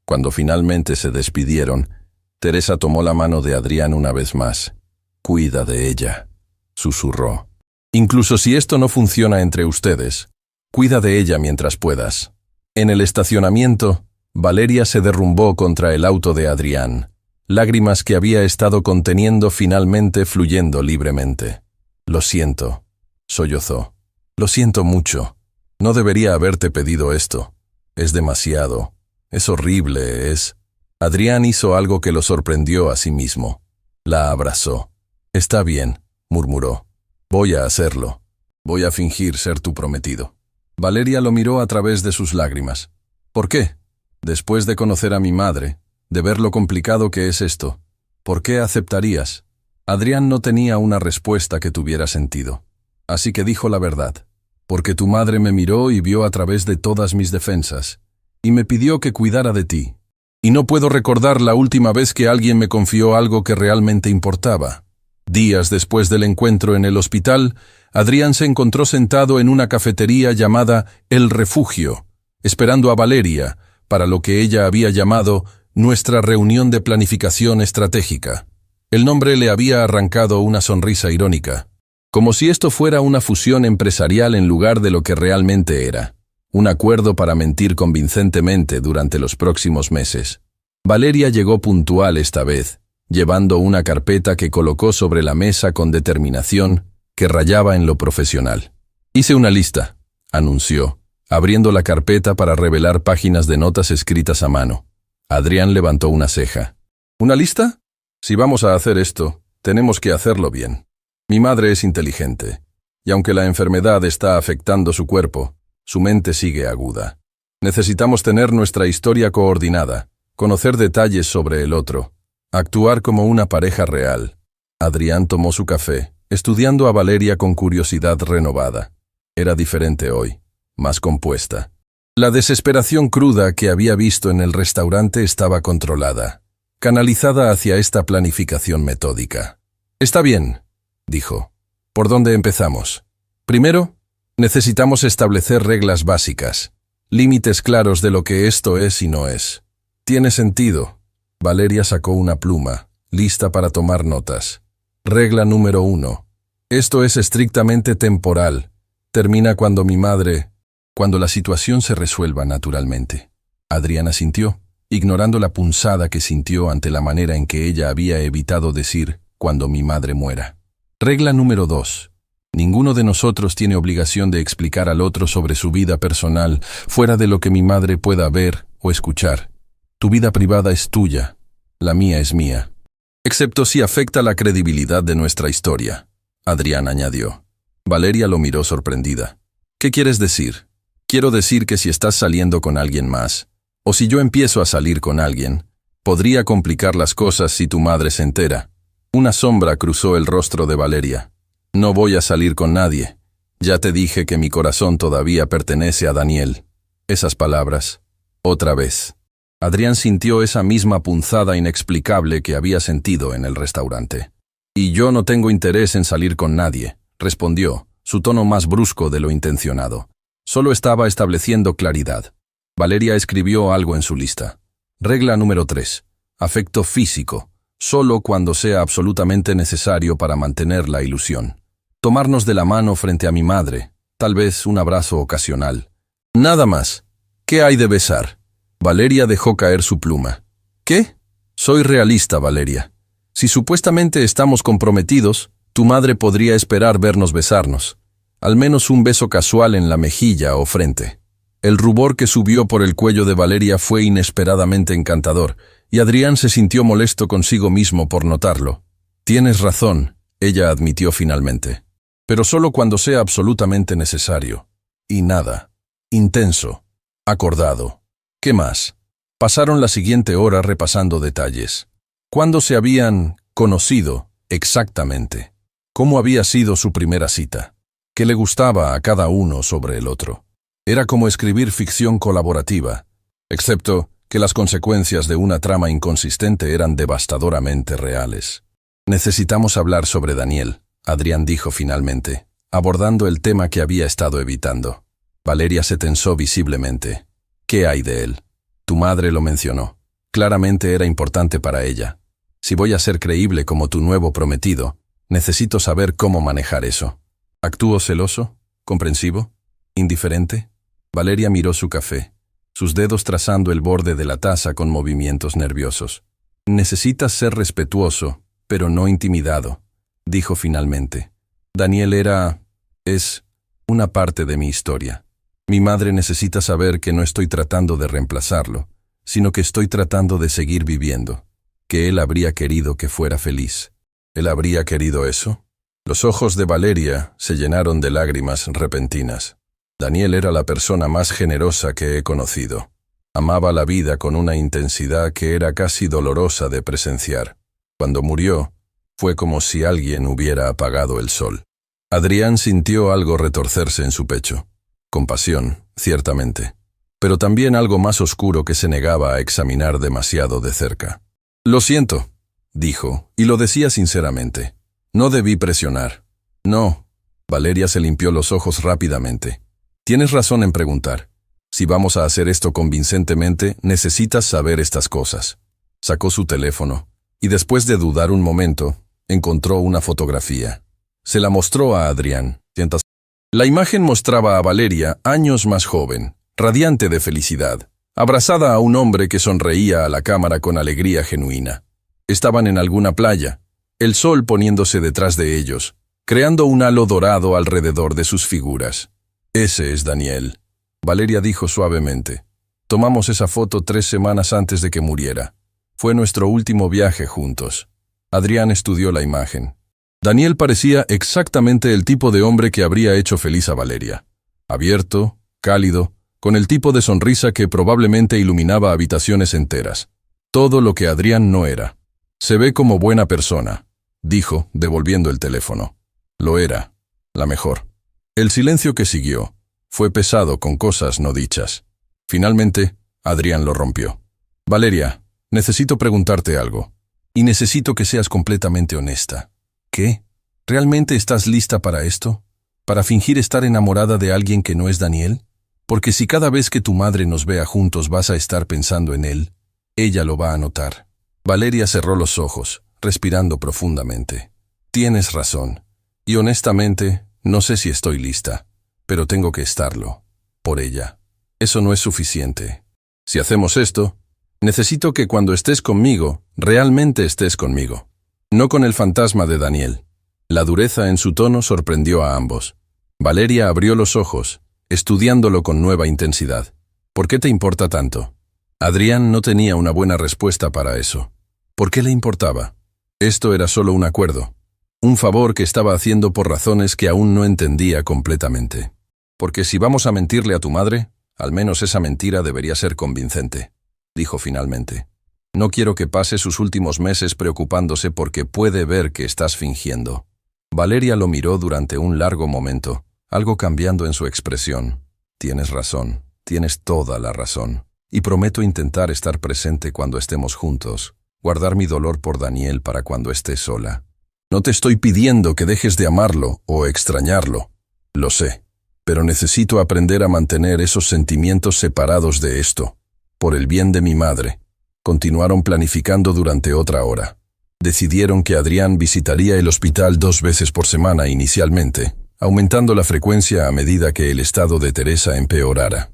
Cuando finalmente se despidieron, Teresa tomó la mano de Adrián una vez más. «Cuida de ella», susurró. «Incluso si esto no funciona entre ustedes, cuida de ella mientras puedas». En el estacionamiento, Valeria se derrumbó contra el auto de Adrián, lágrimas que había estado conteniendo finalmente fluyendo libremente. «Lo siento», sollozó. «Lo siento mucho. No debería haberte pedido esto. Es demasiado. Es horrible, es...» Adrián hizo algo que lo sorprendió a sí mismo. La abrazó. «Está bien», murmuró. «Voy a hacerlo. Voy a fingir ser tu prometido». Valeria lo miró a través de sus lágrimas. «¿Por qué? Después de conocer a mi madre, de ver lo complicado que es esto, ¿por qué aceptarías?» Adrián no tenía una respuesta que tuviera sentido. Así que dijo la verdad. «Porque tu madre me miró y vio a través de todas mis defensas, y me pidió que cuidara de ti. Y no puedo recordar la última vez que alguien me confió algo que realmente importaba». Días después del encuentro en el hospital, Adrián se encontró sentado en una cafetería llamada El Refugio, esperando a Valeria, para lo que ella había llamado nuestra reunión de planificación estratégica. El nombre le había arrancado una sonrisa irónica, como si esto fuera una fusión empresarial en lugar de lo que realmente era, un acuerdo para mentir convincentemente durante los próximos meses. Valeria llegó puntual esta vez, llevando una carpeta que colocó sobre la mesa con determinación que rayaba en lo profesional. «Hice una lista», anunció, abriendo la carpeta para revelar páginas de notas escritas a mano. Adrián levantó una ceja. «¿Una lista? Si vamos a hacer esto, tenemos que hacerlo bien. Mi madre es inteligente, y aunque la enfermedad está afectando su cuerpo, su mente sigue aguda. Necesitamos tener nuestra historia coordinada, conocer detalles sobre el otro, actuar como una pareja real». Adrián tomó su café, estudiando a Valeria con curiosidad renovada. Era diferente hoy, más compuesta. La desesperación cruda que había visto en el restaurante estaba controlada, canalizada hacia esta planificación metódica. «Está bien», dijo. «¿Por dónde empezamos? Primero, necesitamos establecer reglas básicas, límites claros de lo que esto es y no es». «Tiene sentido». Valeria sacó una pluma, lista para tomar notas. Regla número 1. Esto es estrictamente temporal. Termina cuando cuando la situación se resuelva naturalmente. Adrián asintió, ignorando la punzada que sintió ante la manera en que ella había evitado decir «cuando mi madre muera». Regla número 2. Ninguno de nosotros tiene obligación de explicar al otro sobre su vida personal fuera de lo que mi madre pueda ver o escuchar. Tu vida privada es tuya, la mía es mía. Excepto si afecta la credibilidad de nuestra historia, Adrián añadió. Valeria lo miró sorprendida. ¿Qué quieres decir? Quiero decir que si estás saliendo con alguien más, o si yo empiezo a salir con alguien, podría complicar las cosas si tu madre se entera. Una sombra cruzó el rostro de Valeria. No voy a salir con nadie. Ya te dije que mi corazón todavía pertenece a Daniel. Esas palabras. Otra vez. Adrián sintió esa misma punzada inexplicable que había sentido en el restaurante. «Y yo no tengo interés en salir con nadie», respondió, su tono más brusco de lo intencionado. Solo estaba estableciendo claridad. Valeria escribió algo en su lista. Regla número 3. Afecto físico, solo cuando sea absolutamente necesario para mantener la ilusión. Tomarnos de la mano frente a mi madre, tal vez un abrazo ocasional. Nada más. ¿Qué hay de besar? Valeria dejó caer su pluma. ¿Qué? Soy realista, Valeria. Si supuestamente estamos comprometidos, tu madre podría esperar vernos besarnos. Al menos un beso casual en la mejilla o frente. El rubor que subió por el cuello de Valeria fue inesperadamente encantador, y Adrián se sintió molesto consigo mismo por notarlo. Tienes razón, ella admitió finalmente. Pero solo cuando sea absolutamente necesario. Y nada. Intenso. Acordado. ¿Qué más? Pasaron la siguiente hora repasando detalles. ¿Cuándo se habían conocido exactamente? ¿Cómo había sido su primera cita? ¿Qué le gustaba a cada uno sobre el otro? Era como escribir ficción colaborativa, excepto que las consecuencias de una trama inconsistente eran devastadoramente reales. Necesitamos hablar sobre Daniel, Adrián dijo finalmente, abordando el tema que había estado evitando. Valeria se tensó visiblemente. ¿Qué hay de él? Tu madre lo mencionó. Claramente era importante para ella. Si voy a ser creíble como tu nuevo prometido, necesito saber cómo manejar eso. ¿Actúo celoso? ¿Comprensivo? ¿Indiferente? Valeria miró su café, sus dedos trazando el borde de la taza con movimientos nerviosos. Necesitas ser respetuoso, pero no intimidado, dijo finalmente. Daniel es una parte de mi historia. Mi madre necesita saber que no estoy tratando de reemplazarlo, sino que estoy tratando de seguir viviendo, que él habría querido que fuera feliz. ¿Él habría querido eso? Los ojos de Valeria se llenaron de lágrimas repentinas. Daniel era la persona más generosa que he conocido. Amaba la vida con una intensidad que era casi dolorosa de presenciar. Cuando murió, fue como si alguien hubiera apagado el sol. Adrián sintió algo retorcerse en su pecho. Compasión, ciertamente, pero también algo más oscuro que se negaba a examinar demasiado de cerca. Lo siento, dijo, y lo decía sinceramente. No debí presionar. No. Valeria se limpió los ojos rápidamente. Tienes razón en preguntar. Si vamos a hacer esto convincentemente, necesitas saber estas cosas. Sacó su teléfono, y después de dudar un momento, encontró una fotografía. Se la mostró a Adrián. La imagen mostraba a Valeria años más joven, radiante de felicidad, abrazada a un hombre que sonreía a la cámara con alegría genuina. Estaban en alguna playa, el sol poniéndose detrás de ellos, creando un halo dorado alrededor de sus figuras. Ese es Daniel, Valeria dijo suavemente. Tomamos esa foto 3 semanas antes de que muriera. Fue nuestro último viaje juntos. Adrián estudió la imagen. Daniel parecía exactamente el tipo de hombre que habría hecho feliz a Valeria. Abierto, cálido, con el tipo de sonrisa que probablemente iluminaba habitaciones enteras. Todo lo que Adrián no era. Se ve como buena persona, dijo, devolviendo el teléfono. Lo era. La mejor. El silencio que siguió fue pesado con cosas no dichas. Finalmente, Adrián lo rompió. Valeria, necesito preguntarte algo. Y necesito que seas completamente honesta. ¿Qué? ¿Realmente estás lista para esto? ¿Para fingir estar enamorada de alguien que no es Daniel? Porque si cada vez que tu madre nos vea juntos vas a estar pensando en él, ella lo va a notar. Valeria cerró los ojos, respirando profundamente. Tienes razón. Y honestamente, no sé si estoy lista, pero tengo que estarlo. Por ella. Eso no es suficiente. Si hacemos esto, necesito que cuando estés conmigo, realmente estés conmigo. No con el fantasma de Daniel. La dureza en su tono sorprendió a ambos. Valeria abrió los ojos, estudiándolo con nueva intensidad. ¿Por qué te importa tanto? Adrián no tenía una buena respuesta para eso. ¿Por qué le importaba? Esto era solo un acuerdo. Un favor que estaba haciendo por razones que aún no entendía completamente. Porque si vamos a mentirle a tu madre, al menos esa mentira debería ser convincente, dijo finalmente. No quiero que pase sus últimos meses preocupándose porque puede ver que estás fingiendo. Valeria lo miró durante un largo momento, algo cambiando en su expresión. Tienes razón, tienes toda la razón. Y prometo intentar estar presente cuando estemos juntos, guardar mi dolor por Daniel para cuando esté sola. No te estoy pidiendo que dejes de amarlo o extrañarlo. Lo sé, pero necesito aprender a mantener esos sentimientos separados de esto, por el bien de mi madre. Continuaron planificando durante otra hora. Decidieron que Adrián visitaría el hospital 2 veces por semana inicialmente, aumentando la frecuencia a medida que el estado de Teresa empeorara.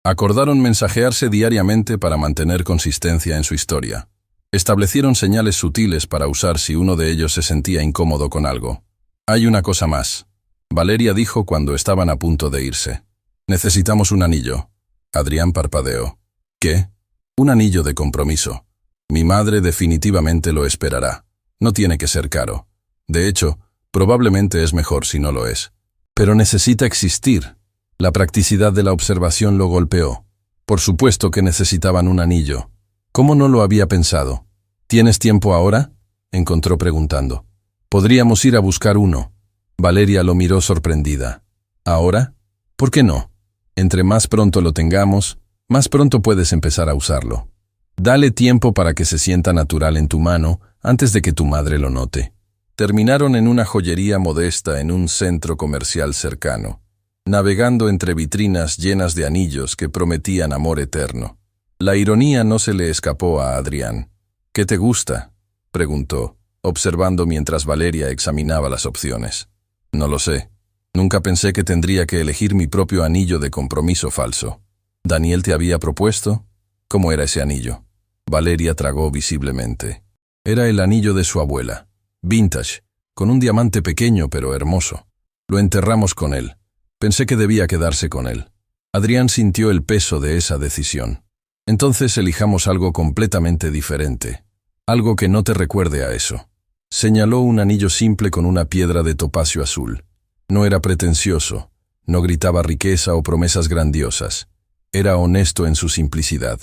Acordaron mensajearse diariamente para mantener consistencia en su historia. Establecieron señales sutiles para usar si uno de ellos se sentía incómodo con algo. «Hay una cosa más», Valeria dijo cuando estaban a punto de irse. «Necesitamos un anillo». Adrián parpadeó. «¿Qué?» «Un anillo de compromiso. Mi madre definitivamente lo esperará. No tiene que ser caro. De hecho, probablemente es mejor si no lo es. Pero necesita existir». La practicidad de la observación lo golpeó. Por supuesto que necesitaban un anillo. ¿Cómo no lo había pensado? «¿Tienes tiempo ahora?», encontró preguntando. «Podríamos ir a buscar uno». Valeria lo miró sorprendida. «¿Ahora? ¿Por qué no? Entre más pronto lo tengamos, más pronto puedes empezar a usarlo. Dale tiempo para que se sienta natural en tu mano antes de que tu madre lo note». Terminaron en una joyería modesta en un centro comercial cercano, navegando entre vitrinas llenas de anillos que prometían amor eterno. La ironía no se le escapó a Adrián. «¿Qué te gusta?», preguntó, observando mientras Valeria examinaba las opciones. «No lo sé. Nunca pensé que tendría que elegir mi propio anillo de compromiso falso». «¿Daniel te había propuesto? ¿Cómo era ese anillo?». Valeria tragó visiblemente. Era el anillo de su abuela, vintage, con un diamante pequeño pero hermoso. Lo enterramos con él. Pensé que debía quedarse con él. Adrián sintió el peso de esa decisión. «Entonces elijamos algo completamente diferente. Algo que no te recuerde a eso». Señaló un anillo simple con una piedra de topacio azul. No era pretencioso, no gritaba riqueza o promesas grandiosas. Era honesto en su simplicidad.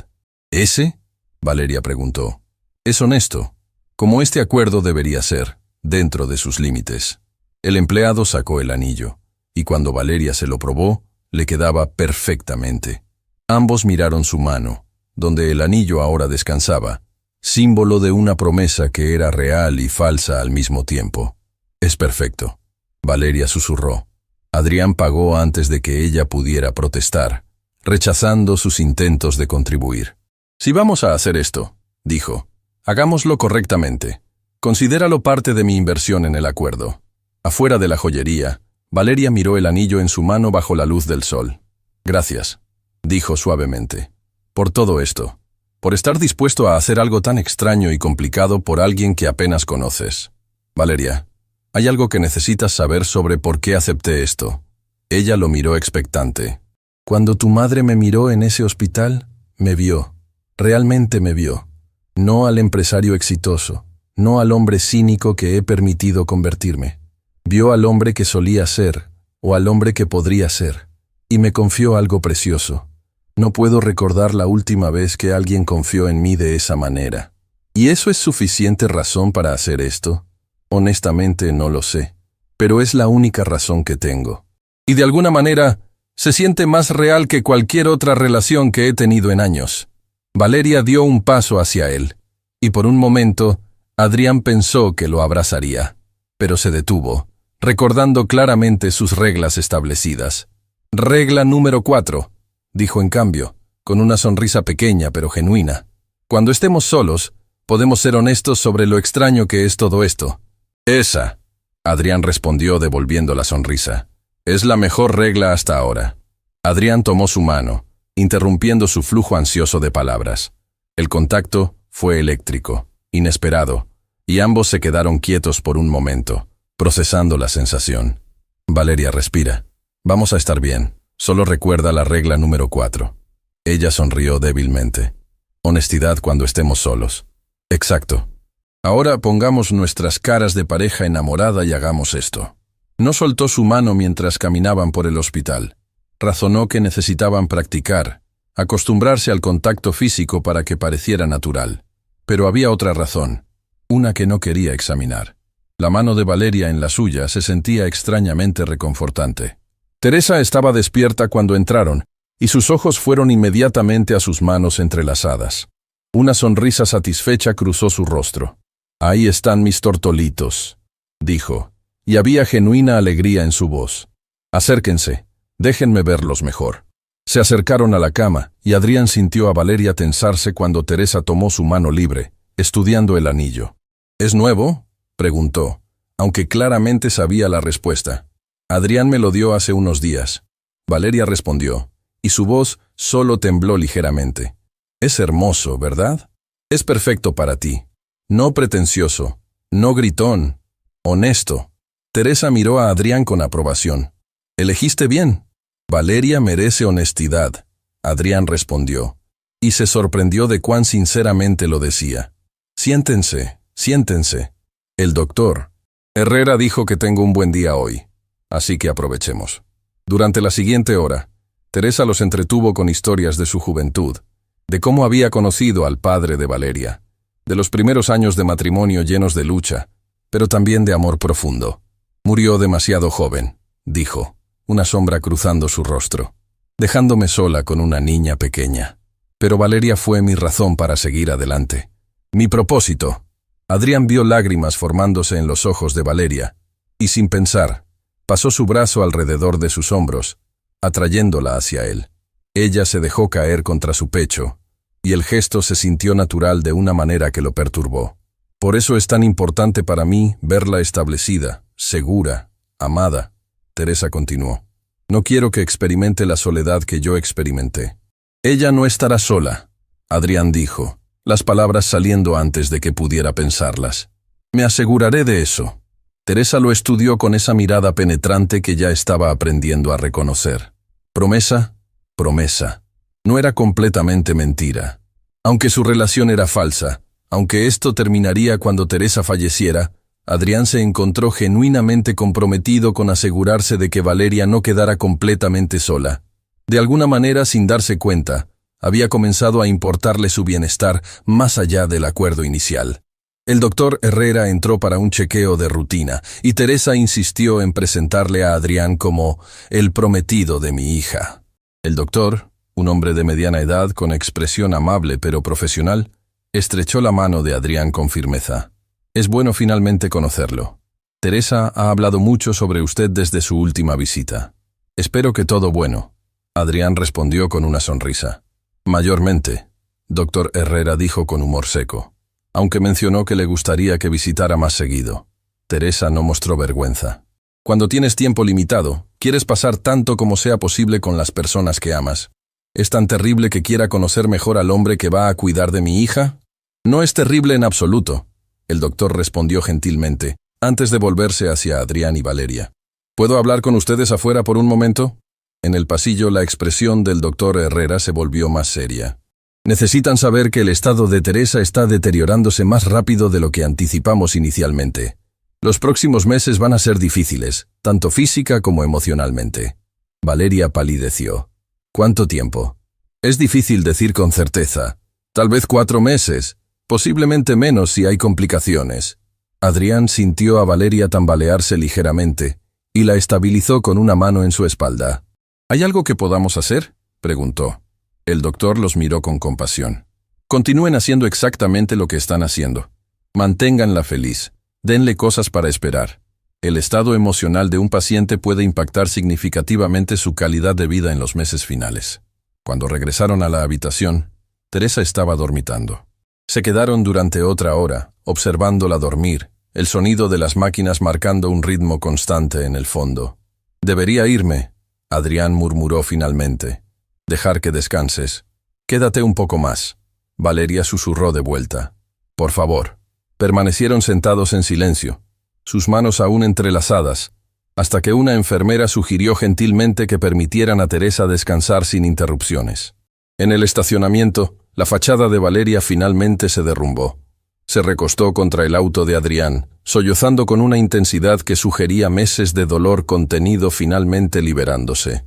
«¿Ese?», Valeria preguntó. «Es honesto, como este acuerdo debería ser, dentro de sus límites». El empleado sacó el anillo, y cuando Valeria se lo probó, le quedaba perfectamente. Ambos miraron su mano, donde el anillo ahora descansaba, símbolo de una promesa que era real y falsa al mismo tiempo. «Es perfecto», Valeria susurró. Adrián pagó antes de que ella pudiera protestar, rechazando sus intentos de contribuir. «Si vamos a hacer esto», dijo, «hagámoslo correctamente. Considéralo parte de mi inversión en el acuerdo». Afuera de la joyería, Valeria miró el anillo en su mano bajo la luz del sol. «Gracias», dijo suavemente, «por todo esto, por estar dispuesto a hacer algo tan extraño y complicado por alguien que apenas conoces. Valeria, hay algo que necesitas saber sobre por qué acepté esto». Ella lo miró expectante. «Cuando tu madre me miró en ese hospital, me vio. Realmente me vio. No al empresario exitoso, no al hombre cínico que he permitido convertirme. Vio al hombre que solía ser, o al hombre que podría ser, y me confió algo precioso. No puedo recordar la última vez que alguien confió en mí de esa manera. ¿Y eso es suficiente razón para hacer esto? Honestamente no lo sé, pero es la única razón que tengo. Y de alguna manera, se siente más real que cualquier otra relación que he tenido en años». Valeria dio un paso hacia él, y por un momento, Adrián pensó que lo abrazaría, pero se detuvo, recordando claramente sus reglas establecidas. «Regla número 4», dijo en cambio, con una sonrisa pequeña pero genuina. «Cuando estemos solos, podemos ser honestos sobre lo extraño que es todo esto». «Esa», Adrián respondió devolviendo la sonrisa, «es la mejor regla hasta ahora». Adrián tomó su mano, interrumpiendo su flujo ansioso de palabras. El contacto fue eléctrico, inesperado, y ambos se quedaron quietos por un momento, procesando la sensación. «Valeria, respira. Vamos a estar bien. Solo recuerda la regla número 4. Ella sonrió débilmente. «Honestidad cuando estemos solos». «Exacto. Ahora pongamos nuestras caras de pareja enamorada y hagamos esto». No soltó su mano mientras caminaban por el hospital. Razonó que necesitaban practicar, acostumbrarse al contacto físico para que pareciera natural. Pero había otra razón, una que no quería examinar. La mano de Valeria en la suya se sentía extrañamente reconfortante. Teresa estaba despierta cuando entraron, y sus ojos fueron inmediatamente a sus manos entrelazadas. Una sonrisa satisfecha cruzó su rostro. «Ahí están mis tortolitos», dijo, y había genuina alegría en su voz. «Acérquense. Déjenme verlos mejor». Se acercaron a la cama, y Adrián sintió a Valeria tensarse cuando Teresa tomó su mano libre, estudiando el anillo. «¿Es nuevo?», preguntó, aunque claramente sabía la respuesta. «Adrián me lo dio hace unos días». Valeria respondió, y su voz solo tembló ligeramente. Es hermoso, ¿verdad? Es perfecto para ti. No pretencioso, no gritón, honesto. Teresa miró a Adrián con aprobación. Elegiste bien. Valeria merece honestidad, Adrián respondió, y se sorprendió de cuán sinceramente lo decía. Siéntense, siéntense. El doctor Herrera dijo que tengo un buen día hoy, así que aprovechemos. Durante la siguiente hora, Teresa los entretuvo con historias de su juventud, de cómo había conocido al padre de Valeria, de los primeros años de matrimonio llenos de lucha, pero también de amor profundo. Murió demasiado joven, dijo, una sombra cruzando su rostro, dejándome sola con una niña pequeña. Pero Valeria fue mi razón para seguir adelante. Mi propósito. Adrián vio lágrimas formándose en los ojos de Valeria, y sin pensar, pasó su brazo alrededor de sus hombros, atrayéndola hacia él. Ella se dejó caer contra su pecho, y el gesto se sintió natural de una manera que lo perturbó. Por eso es tan importante para mí verla establecida, segura, amada. Teresa continuó. No quiero que experimente la soledad que yo experimenté. Ella no estará sola, Adrián dijo, las palabras saliendo antes de que pudiera pensarlas. Me aseguraré de eso. Teresa lo estudió con esa mirada penetrante que ya estaba aprendiendo a reconocer. Promesa, promesa. No era completamente mentira. Aunque su relación era falsa, aunque esto terminaría cuando Teresa falleciera, Adrián se encontró genuinamente comprometido con asegurarse de que Valeria no quedara completamente sola. De alguna manera, sin darse cuenta, había comenzado a importarle su bienestar más allá del acuerdo inicial. El doctor Herrera entró para un chequeo de rutina, y Teresa insistió en presentarle a Adrián como el prometido de mi hija. El doctor, un hombre de mediana edad con expresión amable pero profesional, estrechó la mano de Adrián con firmeza. Es bueno finalmente conocerlo. Teresa ha hablado mucho sobre usted desde su última visita. Espero que todo bueno. Adrián respondió con una sonrisa. Mayormente, doctor Herrera dijo con humor seco, aunque mencionó que le gustaría que visitara más seguido. Teresa no mostró vergüenza. Cuando tienes tiempo limitado, quieres pasar tanto como sea posible con las personas que amas. ¿Es tan terrible que quiera conocer mejor al hombre que va a cuidar de mi hija? No es terrible en absoluto, el doctor respondió gentilmente, antes de volverse hacia Adrián y Valeria. ¿Puedo hablar con ustedes afuera por un momento? En el pasillo la expresión del doctor Herrera se volvió más seria. Necesitan saber que el estado de Teresa está deteriorándose más rápido de lo que anticipamos inicialmente. Los próximos meses van a ser difíciles, tanto física como emocionalmente. Valeria palideció. ¿Cuánto tiempo? Es difícil decir con certeza. Tal vez 4 meses, posiblemente menos si hay complicaciones. Adrián sintió a Valeria tambalearse ligeramente y la estabilizó con una mano en su espalda. ¿Hay algo que podamos hacer?, preguntó. El doctor los miró con compasión. Continúen haciendo exactamente lo que están haciendo. Manténganla feliz. Denle cosas para esperar. El estado emocional de un paciente puede impactar significativamente su calidad de vida en los meses finales. Cuando regresaron a la habitación, Teresa estaba dormitando. Se quedaron durante otra hora, observándola dormir, el sonido de las máquinas marcando un ritmo constante en el fondo. Debería irme, Adrián murmuró finalmente. Dejar que descanses. Quédate un poco más. Valeria susurró de vuelta. Por favor. Permanecieron sentados en silencio, sus manos aún entrelazadas, hasta que una enfermera sugirió gentilmente que permitieran a Teresa descansar sin interrupciones. En el estacionamiento, la fachada de Valeria finalmente se derrumbó. Se recostó contra el auto de Adrián, sollozando con una intensidad que sugería meses de dolor contenido finalmente liberándose.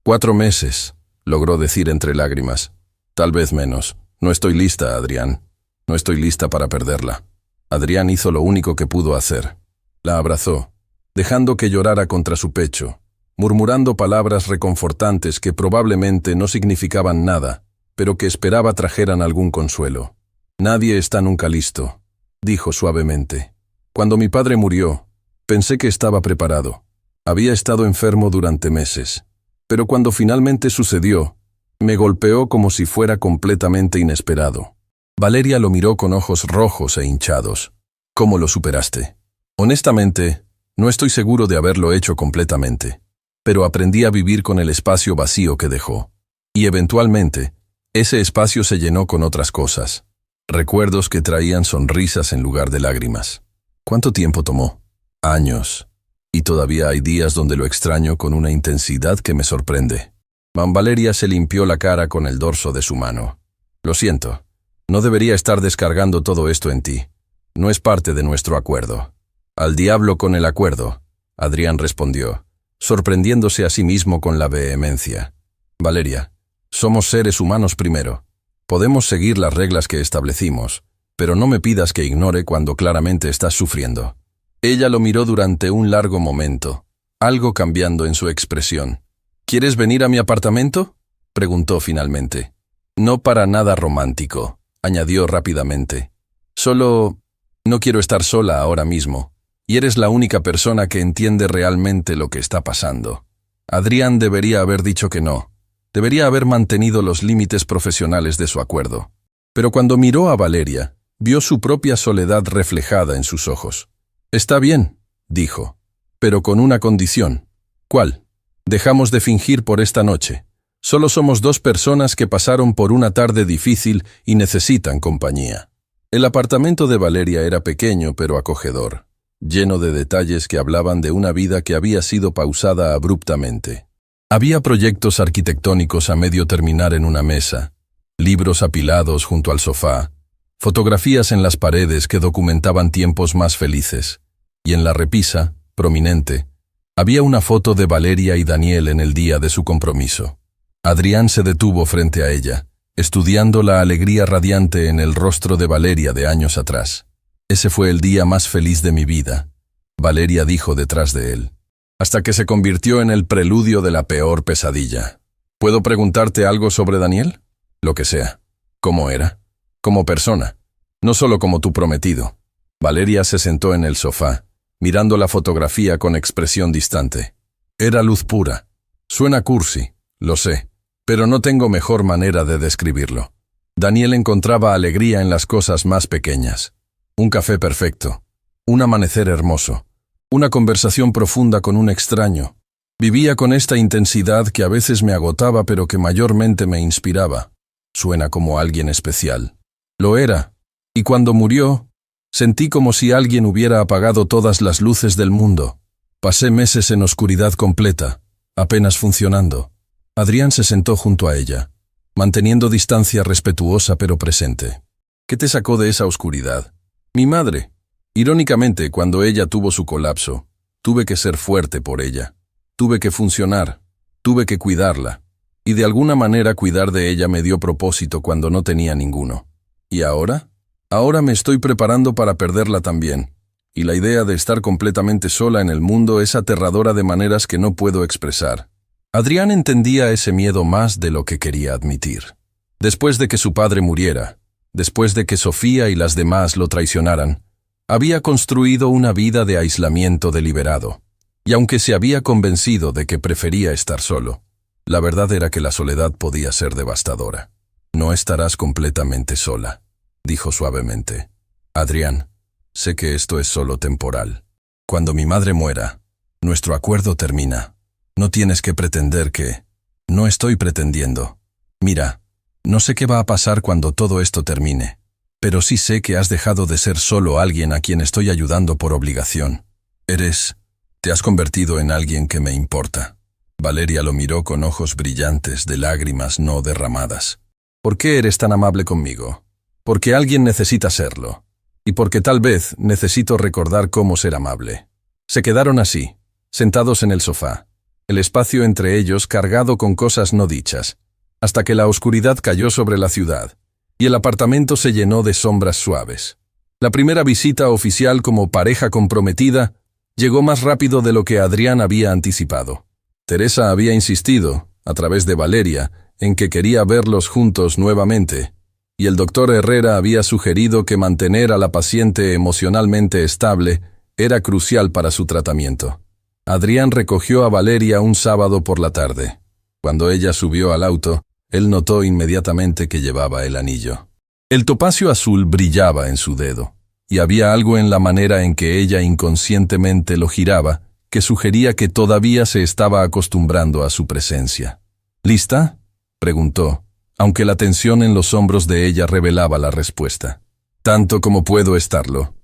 4 meses, logró decir entre lágrimas. Tal vez menos. No estoy lista, Adrián. No estoy lista para perderla. Adrián hizo lo único que pudo hacer. La abrazó, dejando que llorara contra su pecho, murmurando palabras reconfortantes que probablemente no significaban nada, pero que esperaba trajeran algún consuelo. Nadie está nunca listo, dijo suavemente. Cuando mi padre murió, pensé que estaba preparado. Había estado enfermo durante meses, pero cuando finalmente sucedió, me golpeó como si fuera completamente inesperado. Valeria lo miró con ojos rojos e hinchados. ¿Cómo lo superaste? Honestamente, no estoy seguro de haberlo hecho completamente, pero aprendí a vivir con el espacio vacío que dejó. Y eventualmente, ese espacio se llenó con otras cosas. Recuerdos que traían sonrisas en lugar de lágrimas. ¿Cuánto tiempo tomó? Años. Y todavía hay días donde lo extraño con una intensidad que me sorprende. Valeria se limpió la cara con el dorso de su mano. Lo siento. No debería estar descargando todo esto en ti. No es parte de nuestro acuerdo. Al diablo con el acuerdo, Adrián respondió, sorprendiéndose a sí mismo con la vehemencia. Valeria, somos seres humanos primero. Podemos seguir las reglas que establecimos, pero no me pidas que ignore cuando claramente estás sufriendo. Ella lo miró durante un largo momento, algo cambiando en su expresión. ¿Quieres venir a mi apartamento?, preguntó finalmente. No para nada romántico, añadió rápidamente. Solo no quiero estar sola ahora mismo, y eres la única persona que entiende realmente lo que está pasando. Adrián debería haber dicho que no. Debería haber mantenido los límites profesionales de su acuerdo. Pero cuando miró a Valeria, vio su propia soledad reflejada en sus ojos. Está bien, dijo, pero con una condición. ¿Cuál? Dejamos de fingir por esta noche. Solo somos dos personas que pasaron por una tarde difícil y necesitan compañía. El apartamento de Valeria era pequeño pero acogedor, lleno de detalles que hablaban de una vida que había sido pausada abruptamente. Había proyectos arquitectónicos a medio terminar en una mesa, libros apilados junto al sofá, fotografías en las paredes que documentaban tiempos más felices, y en la repisa, prominente, había una foto de Valeria y Daniel en el día de su compromiso. Adrián se detuvo frente a ella, estudiando la alegría radiante en el rostro de Valeria de años atrás. Ese fue el día más feliz de mi vida, Valeria dijo detrás de él, hasta que se convirtió en el preludio de la peor pesadilla. ¿Puedo preguntarte algo sobre Daniel? Lo que sea. ¿Cómo era? Como persona, no solo como tu prometido. Valeria se sentó en el sofá, mirando la fotografía con expresión distante. Era luz pura. Suena cursi, lo sé, pero no tengo mejor manera de describirlo. Daniel encontraba alegría en las cosas más pequeñas. Un café perfecto, un amanecer hermoso, una conversación profunda con un extraño. Vivía con esta intensidad que a veces me agotaba pero que mayormente me inspiraba. Suena como alguien especial. Lo era, y cuando murió, sentí como si alguien hubiera apagado todas las luces del mundo. Pasé meses en oscuridad completa, apenas funcionando. Adrián se sentó junto a ella, manteniendo distancia respetuosa pero presente. ¿Qué te sacó de esa oscuridad? Mi madre. Irónicamente, cuando ella tuvo su colapso, tuve que ser fuerte por ella. Tuve que funcionar, tuve que cuidarla. Y de alguna manera cuidar de ella me dio propósito cuando no tenía ninguno. ¿Y ahora? Ahora me estoy preparando para perderla también. Y la idea de estar completamente sola en el mundo es aterradora de maneras que no puedo expresar. Adrián entendía ese miedo más de lo que quería admitir. Después de que su padre muriera, después de que Sofía y las demás lo traicionaran, había construido una vida de aislamiento deliberado. Y aunque se había convencido de que prefería estar solo, la verdad era que la soledad podía ser devastadora. No estarás completamente sola, dijo suavemente. Adrián, sé que esto es solo temporal. Cuando mi madre muera, nuestro acuerdo termina. No tienes que pretender que... No estoy pretendiendo. Mira, no sé qué va a pasar cuando todo esto termine, pero sí sé que has dejado de ser solo alguien a quien estoy ayudando por obligación. Te has convertido en alguien que me importa. Valeria lo miró con ojos brillantes de lágrimas no derramadas. ¿Por qué eres tan amable conmigo? Porque alguien necesita serlo. Y porque tal vez necesito recordar cómo ser amable. Se quedaron así, sentados en el sofá, el espacio entre ellos cargado con cosas no dichas, hasta que la oscuridad cayó sobre la ciudad, y el apartamento se llenó de sombras suaves. La primera visita oficial como pareja comprometida llegó más rápido de lo que Adrián había anticipado. Teresa había insistido, a través de Valeria, en que quería verlos juntos nuevamente, y el doctor Herrera había sugerido que mantener a la paciente emocionalmente estable era crucial para su tratamiento. Adrián recogió a Valeria un sábado por la tarde. Cuando ella subió al auto, él notó inmediatamente que llevaba el anillo. El topacio azul brillaba en su dedo, y había algo en la manera en que ella inconscientemente lo giraba que sugería que todavía se estaba acostumbrando a su presencia. ¿Lista?, preguntó, aunque la tensión en los hombros de ella revelaba la respuesta. Tanto como puedo estarlo.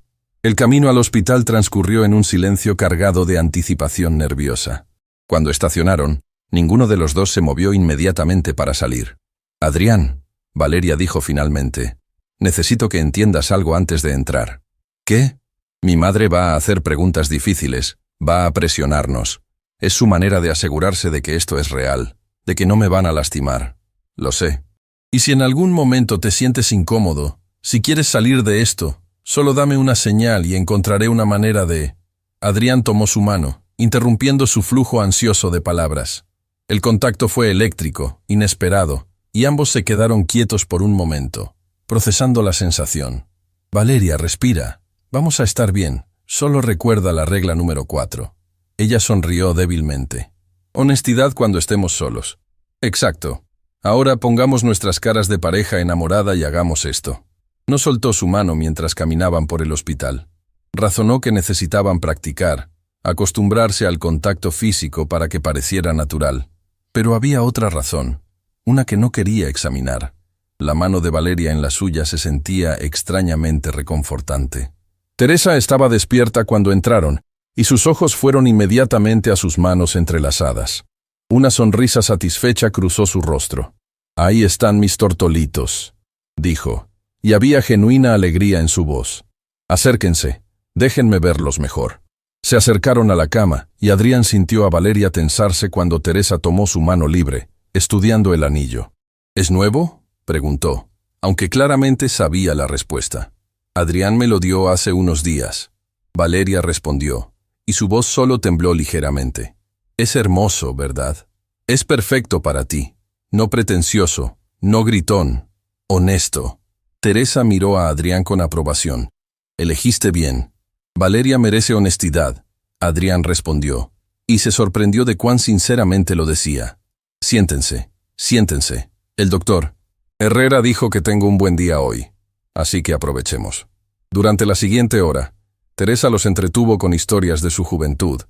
El camino al hospital transcurrió en un silencio cargado de anticipación nerviosa. Cuando estacionaron, ninguno de los dos se movió inmediatamente para salir. Adrián, Valeria dijo finalmente, necesito que entiendas algo antes de entrar. ¿Qué? Mi madre va a hacer preguntas difíciles, va a presionarnos. Es su manera de asegurarse de que esto es real, de que no me van a lastimar. Lo sé. Y si en algún momento te sientes incómodo, si quieres salir de esto, solo dame una señal y encontraré una manera de... Adrián tomó su mano, interrumpiendo su flujo ansioso de palabras. El contacto fue eléctrico, inesperado, y ambos se quedaron quietos por un momento, procesando la sensación. Valeria, respira. Vamos a estar bien. Solo recuerda la regla número 4. Ella sonrió débilmente. Honestidad cuando estemos solos. Exacto. Ahora pongamos nuestras caras de pareja enamorada y hagamos esto. No soltó su mano mientras caminaban por el hospital. Razonó que necesitaban practicar, acostumbrarse al contacto físico para que pareciera natural. Pero había otra razón, una que no quería examinar. La mano de Valeria en la suya se sentía extrañamente reconfortante. Teresa estaba despierta cuando entraron, y sus ojos fueron inmediatamente a sus manos entrelazadas. Una sonrisa satisfecha cruzó su rostro. «Ahí están mis tortolitos», dijo, y había genuina alegría en su voz. «Acérquense, déjenme verlos mejor». Se acercaron a la cama, y Adrián sintió a Valeria tensarse cuando Teresa tomó su mano libre, estudiando el anillo. «¿Es nuevo?», preguntó, aunque claramente sabía la respuesta. «Adrián me lo dio hace unos días». Valeria respondió, y su voz solo tembló ligeramente. «Es hermoso, ¿verdad? Es perfecto para ti. No pretencioso, no gritón, honesto». Teresa miró a Adrián con aprobación. «Elegiste bien. Valeria merece honestidad», Adrián respondió, y se sorprendió de cuán sinceramente lo decía. «Siéntense, siéntense. El doctor Herrera dijo que tengo un buen día hoy, así que aprovechemos». Durante la siguiente hora, Teresa los entretuvo con historias de su juventud,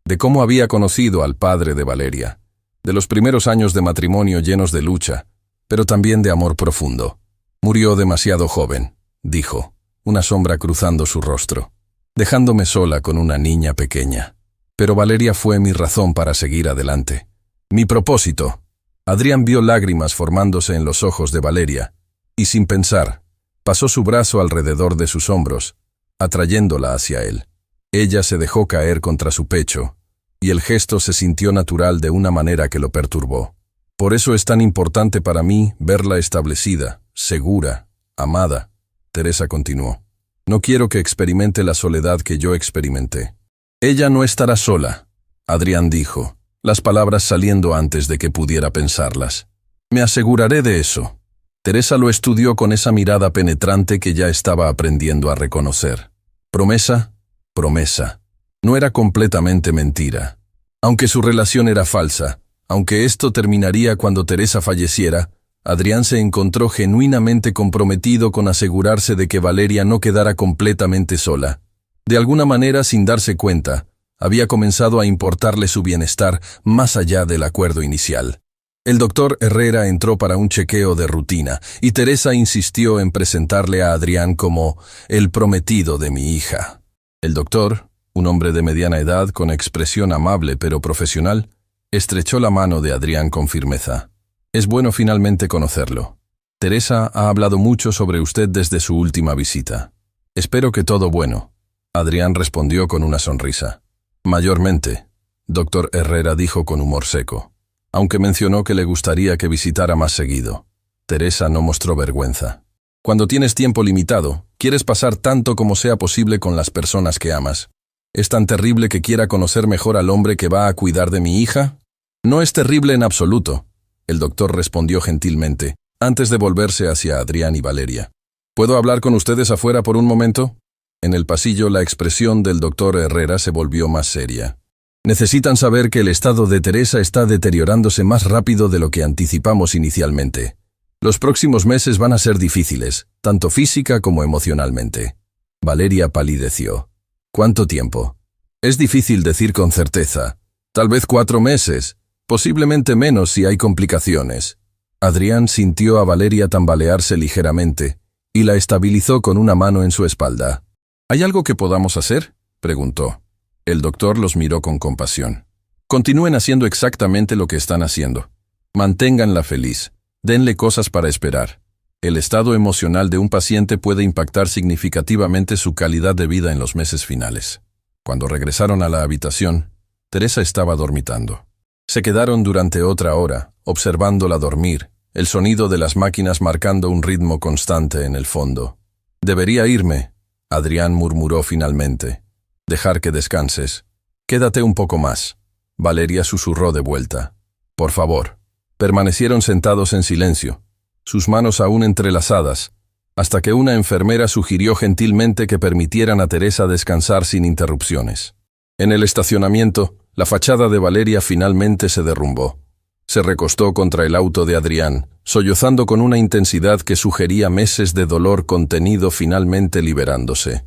de cómo había conocido al padre de Valeria, de los primeros años de matrimonio llenos de lucha, pero también de amor profundo. «Murió demasiado joven», dijo, una sombra cruzando su rostro, dejándome sola con una niña pequeña. Pero Valeria fue mi razón para seguir adelante. Mi propósito. Adrián vio lágrimas formándose en los ojos de Valeria, y sin pensar, pasó su brazo alrededor de sus hombros, atrayéndola hacia él. Ella se dejó caer contra su pecho, y el gesto se sintió natural de una manera que lo perturbó. «Por eso es tan importante para mí verla establecida, segura, amada», Teresa continuó. «No quiero que experimente la soledad que yo experimenté». «Ella no estará sola», Adrián dijo, las palabras saliendo antes de que pudiera pensarlas. «Me aseguraré de eso». Teresa lo estudió con esa mirada penetrante que ya estaba aprendiendo a reconocer. «Promesa, promesa». No era completamente mentira. Aunque su relación era falsa, aunque esto terminaría cuando Teresa falleciera, Adrián se encontró genuinamente comprometido con asegurarse de que Valeria no quedara completamente sola. De alguna manera, sin darse cuenta, había comenzado a importarle su bienestar más allá del acuerdo inicial. El doctor Herrera entró para un chequeo de rutina, y Teresa insistió en presentarle a Adrián como el prometido de mi hija. El doctor, un hombre de mediana edad con expresión amable pero profesional, estrechó la mano de Adrián con firmeza. «Es bueno finalmente conocerlo. Teresa ha hablado mucho sobre usted desde su última visita. Espero que todo bueno». Adrián respondió con una sonrisa. «Mayormente», doctor Herrera dijo con humor seco, aunque mencionó que le gustaría que visitara más seguido. Teresa no mostró vergüenza. «Cuando tienes tiempo limitado, quieres pasar tanto como sea posible con las personas que amas. ¿Es tan terrible que quiera conocer mejor al hombre que va a cuidar de mi hija?» «No es terrible en absoluto», el doctor respondió gentilmente, antes de volverse hacia Adrián y Valeria. «¿Puedo hablar con ustedes afuera por un momento?» En el pasillo la expresión del doctor Herrera se volvió más seria. «Necesitan saber que el estado de Teresa está deteriorándose más rápido de lo que anticipamos inicialmente. Los próximos meses van a ser difíciles, tanto física como emocionalmente». Valeria palideció. «¿Cuánto tiempo?» «Es difícil decir con certeza. Tal vez 4 meses, posiblemente menos si hay complicaciones». Adrián sintió a Valeria tambalearse ligeramente y la estabilizó con una mano en su espalda. ¿Hay algo que podamos hacer?, preguntó. El doctor los miró con compasión. Continúen haciendo exactamente lo que están haciendo. Manténganla feliz. Denle cosas para esperar. El estado emocional de un paciente puede impactar significativamente su calidad de vida en los meses finales. Cuando regresaron a la habitación, Teresa estaba dormitando. Se quedaron durante otra hora, observándola dormir, el sonido de las máquinas marcando un ritmo constante en el fondo. «Debería irme», Adrián murmuró finalmente. «Dejar que descanses. Quédate un poco más». Valeria susurró de vuelta. «Por favor». Permanecieron sentados en silencio, sus manos aún entrelazadas, hasta que una enfermera sugirió gentilmente que permitieran a Teresa descansar sin interrupciones. En el estacionamiento, la fachada de Valeria finalmente se derrumbó. Se recostó contra el auto de Adrián, sollozando con una intensidad que sugería meses de dolor contenido finalmente liberándose.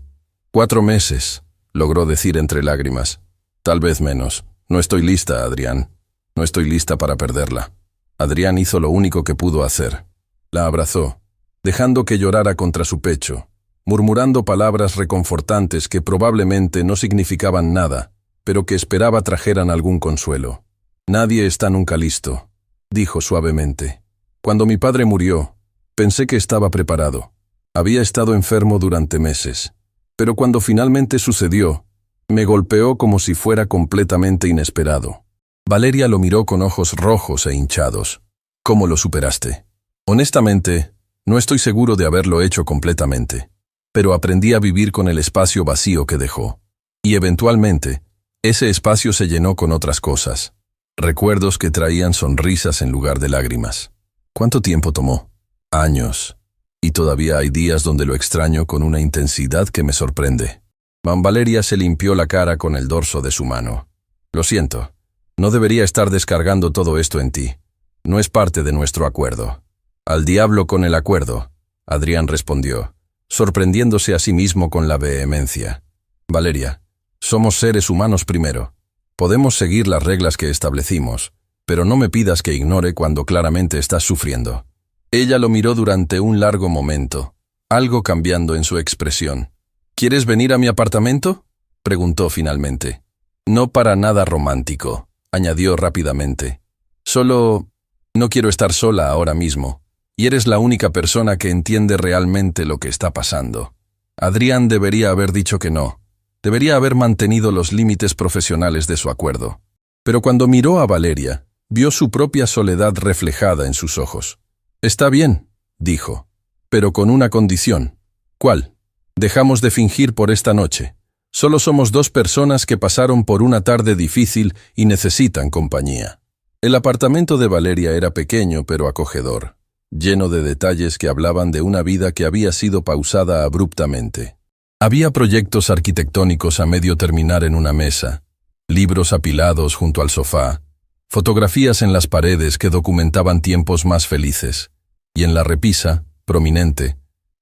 4 meses, logró decir entre lágrimas. Tal vez menos. No estoy lista, Adrián. No estoy lista para perderla. Adrián hizo lo único que pudo hacer. La abrazó, dejando que llorara contra su pecho, murmurando palabras reconfortantes que probablemente no significaban nada, pero que esperaba trajeran algún consuelo. «Nadie está nunca listo», dijo suavemente. «Cuando mi padre murió, pensé que estaba preparado. Había estado enfermo durante meses, pero cuando finalmente sucedió, me golpeó como si fuera completamente inesperado». Valeria lo miró con ojos rojos e hinchados. «¿Cómo lo superaste?» «Honestamente, no estoy seguro de haberlo hecho completamente, pero aprendí a vivir con el espacio vacío que dejó. Y eventualmente, ese espacio se llenó con otras cosas. Recuerdos que traían sonrisas en lugar de lágrimas. ¿Cuánto tiempo tomó? Años. Y todavía hay días donde lo extraño con una intensidad que me sorprende». Valeria se limpió la cara con el dorso de su mano. «Lo siento. No debería estar descargando todo esto en ti. No es parte de nuestro acuerdo». «Al diablo con el acuerdo», Adrián respondió, sorprendiéndose a sí mismo con la vehemencia. «Valeria, somos seres humanos primero. Podemos seguir las reglas que establecimos, pero no me pidas que ignore cuando claramente estás sufriendo». Ella lo miró durante un largo momento, algo cambiando en su expresión. «¿Quieres venir a mi apartamento?», preguntó finalmente. «No para nada romántico», añadió rápidamente. «Solo no quiero estar sola ahora mismo, y eres la única persona que entiende realmente lo que está pasando». Adrián debería haber dicho que no. Debería haber mantenido los límites profesionales de su acuerdo. Pero cuando miró a Valeria, vio su propia soledad reflejada en sus ojos. «Está bien», dijo, «pero con una condición». «¿Cuál?». «Dejamos de fingir por esta noche. Solo somos 2 personas que pasaron por una tarde difícil y necesitan compañía». El apartamento de Valeria era pequeño pero acogedor, lleno de detalles que hablaban de una vida que había sido pausada abruptamente. Había proyectos arquitectónicos a medio terminar en una mesa, libros apilados junto al sofá, fotografías en las paredes que documentaban tiempos más felices, y en la repisa, prominente,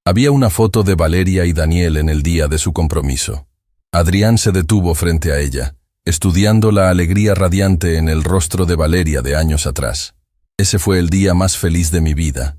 había una foto de Valeria y Daniel en el día de su compromiso. Adrián se detuvo frente a ella, estudiando la alegría radiante en el rostro de Valeria de años atrás. «Ese fue el día más feliz de mi vida»,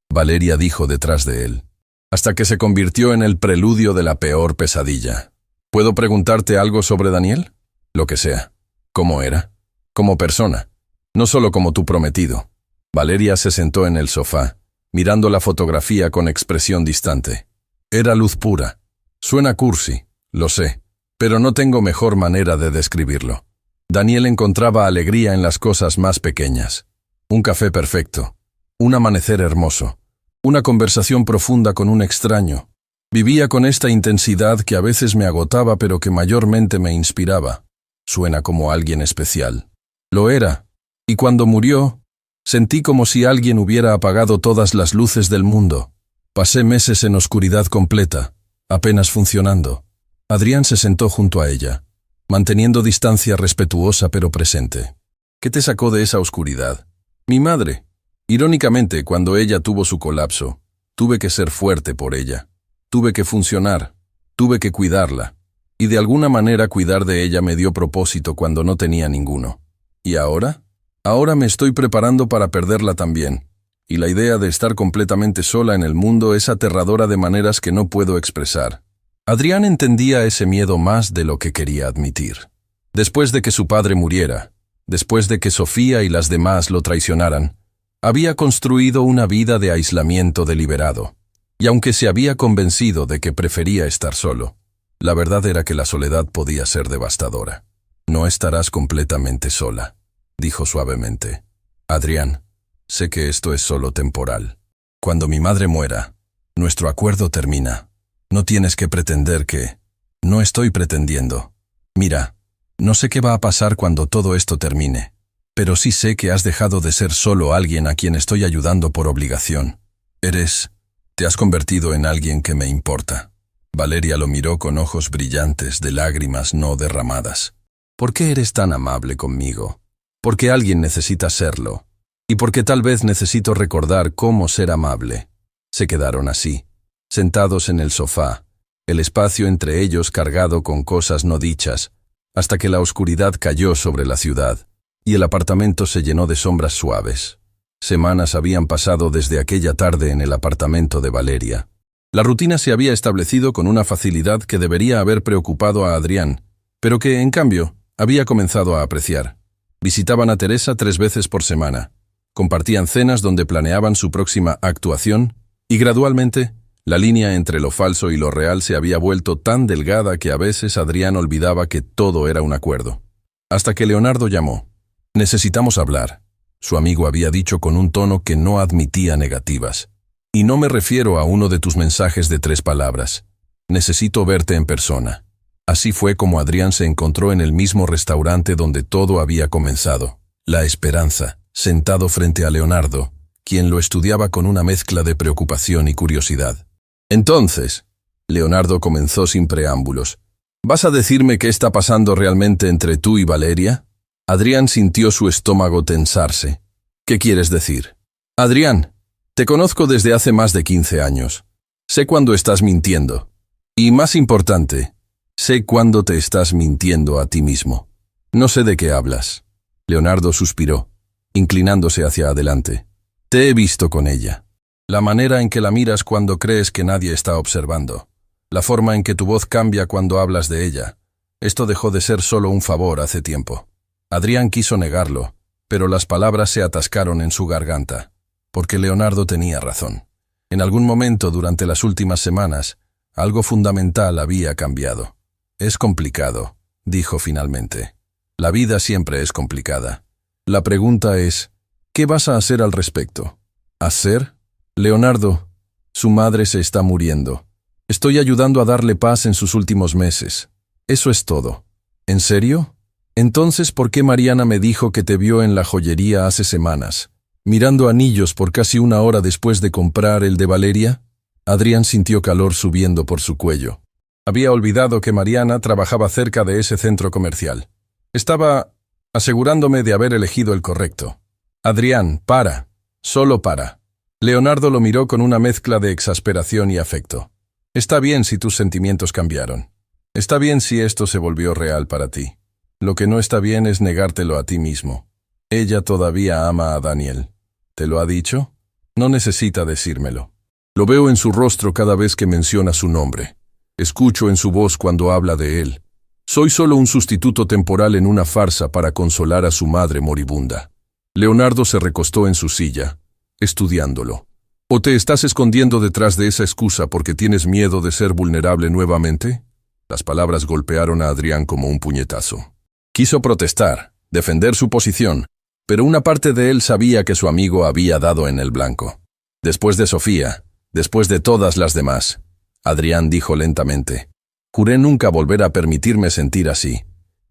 Valeria dijo detrás de él, «hasta que se convirtió en el preludio de la peor pesadilla». «¿Puedo preguntarte algo sobre Daniel?». «Lo que sea». «¿Cómo era?». «Como persona, no solo como tu prometido». Valeria se sentó en el sofá, mirando la fotografía con expresión distante. «Era luz pura. Suena cursi, lo sé, pero no tengo mejor manera de describirlo. Daniel encontraba alegría en las cosas más pequeñas. Un café perfecto, un amanecer hermoso, una conversación profunda con un extraño. Vivía con esta intensidad que a veces me agotaba pero que mayormente me inspiraba. Suena como alguien especial. Lo era, y cuando murió, sentí como si alguien hubiera apagado todas las luces del mundo. Pasé meses en oscuridad completa, apenas funcionando». Adrián se sentó junto a ella, manteniendo distancia respetuosa pero presente. «¿Qué te sacó de esa oscuridad?». «Mi madre. Irónicamente, cuando ella tuvo su colapso, tuve que ser fuerte por ella. Tuve que funcionar, tuve que cuidarla. Y de alguna manera cuidar de ella me dio propósito cuando no tenía ninguno. ¿Y ahora? Ahora me estoy preparando para perderla también. y la idea de estar completamente sola en el mundo es aterradora de maneras que no puedo expresar. Adrián entendía ese miedo más de lo que quería admitir. Después de que su padre muriera, después de que Sofía y las demás lo traicionaran, había construido una vida de aislamiento deliberado. Y aunque se había convencido de que prefería estar solo, la verdad era que la soledad podía ser devastadora. No estarás completamente sola, dijo suavemente. Adrián, sé que esto es solo temporal. Cuando mi madre muera, nuestro acuerdo termina. No tienes que pretender que... No estoy pretendiendo. Mira, no sé qué va a pasar cuando todo esto termine, pero sí sé que has dejado de ser solo alguien a quien estoy ayudando por obligación. Te has convertido en alguien que me importa. Valeria lo miró con ojos brillantes de lágrimas no derramadas. ¿Por qué eres tan amable conmigo? Porque alguien necesita serlo. Y porque tal vez necesito recordar cómo ser amable. Se quedaron así, sentados en el sofá, el espacio entre ellos cargado con cosas no dichas, hasta que la oscuridad cayó sobre la ciudad, y el apartamento se llenó de sombras suaves. Semanas habían pasado desde aquella tarde en el apartamento de Valeria. La rutina se había establecido con una facilidad que debería haber preocupado a Adrián, pero que, en cambio, había comenzado a apreciar. Visitaban a Teresa 3 veces por semana, compartían cenas donde planeaban su próxima actuación, y gradualmente, la línea entre lo falso y lo real se había vuelto tan delgada que a veces Adrián olvidaba que todo era un acuerdo. Hasta que Leonardo llamó. «Necesitamos hablar», su amigo había dicho con un tono que no admitía negativas. «Y no me refiero a uno de tus mensajes de 3 palabras. Necesito verte en persona». Así fue como Adrián se encontró en el mismo restaurante donde todo había comenzado. La esperanza, sentado frente a Leonardo, quien lo estudiaba con una mezcla de preocupación y curiosidad. «Entonces», Leonardo comenzó sin preámbulos, «¿vas a decirme qué está pasando realmente entre tú y Valeria?» Adrián sintió su estómago tensarse. «¿Qué quieres decir?» «Adrián, te conozco desde hace más de 15 años. Sé cuándo estás mintiendo. Y más importante, sé cuándo te estás mintiendo a ti mismo. No sé de qué hablas». Leonardo suspiró, inclinándose hacia adelante. «Te he visto con ella. La manera en que la miras cuando crees que nadie está observando. La forma en que tu voz cambia cuando hablas de ella. Esto dejó de ser solo un favor hace tiempo». Adrián quiso negarlo, pero las palabras se atascaron en su garganta, porque Leonardo tenía razón. En algún momento durante las últimas semanas, algo fundamental había cambiado. «Es complicado», dijo finalmente. «La vida siempre es complicada. La pregunta es, ¿qué vas a hacer al respecto?» ¿Hacer? Leonardo, su madre se está muriendo. Estoy ayudando a darle paz en sus últimos meses. Eso es todo. ¿En serio? Entonces, ¿por qué Mariana me dijo que te vio en la joyería hace semanas, mirando anillos por casi 1 hora después de comprar el de Valeria? Adrián sintió calor subiendo por su cuello. Había olvidado que Mariana trabajaba cerca de ese centro comercial. Estaba asegurándome de haber elegido el correcto. Adrián, para. Solo para. Leonardo lo miró con una mezcla de exasperación y afecto. Está bien si tus sentimientos cambiaron. Está bien si esto se volvió real para ti. Lo que no está bien es negártelo a ti mismo. Ella todavía ama a Daniel. ¿Te lo ha dicho? No necesita decírmelo. Lo veo en su rostro cada vez que menciona su nombre. Escucho en su voz cuando habla de él. Soy solo un sustituto temporal en una farsa para consolar a su madre moribunda. Leonardo se recostó en su silla, estudiándolo. ¿O te estás escondiendo detrás de esa excusa porque tienes miedo de ser vulnerable nuevamente? Las palabras golpearon a Adrián como un puñetazo. Quiso protestar, defender su posición, pero una parte de él sabía que su amigo había dado en el blanco. Después de Sofía, después de todas las demás, Adrián dijo lentamente, juré nunca volver a permitirme sentir así.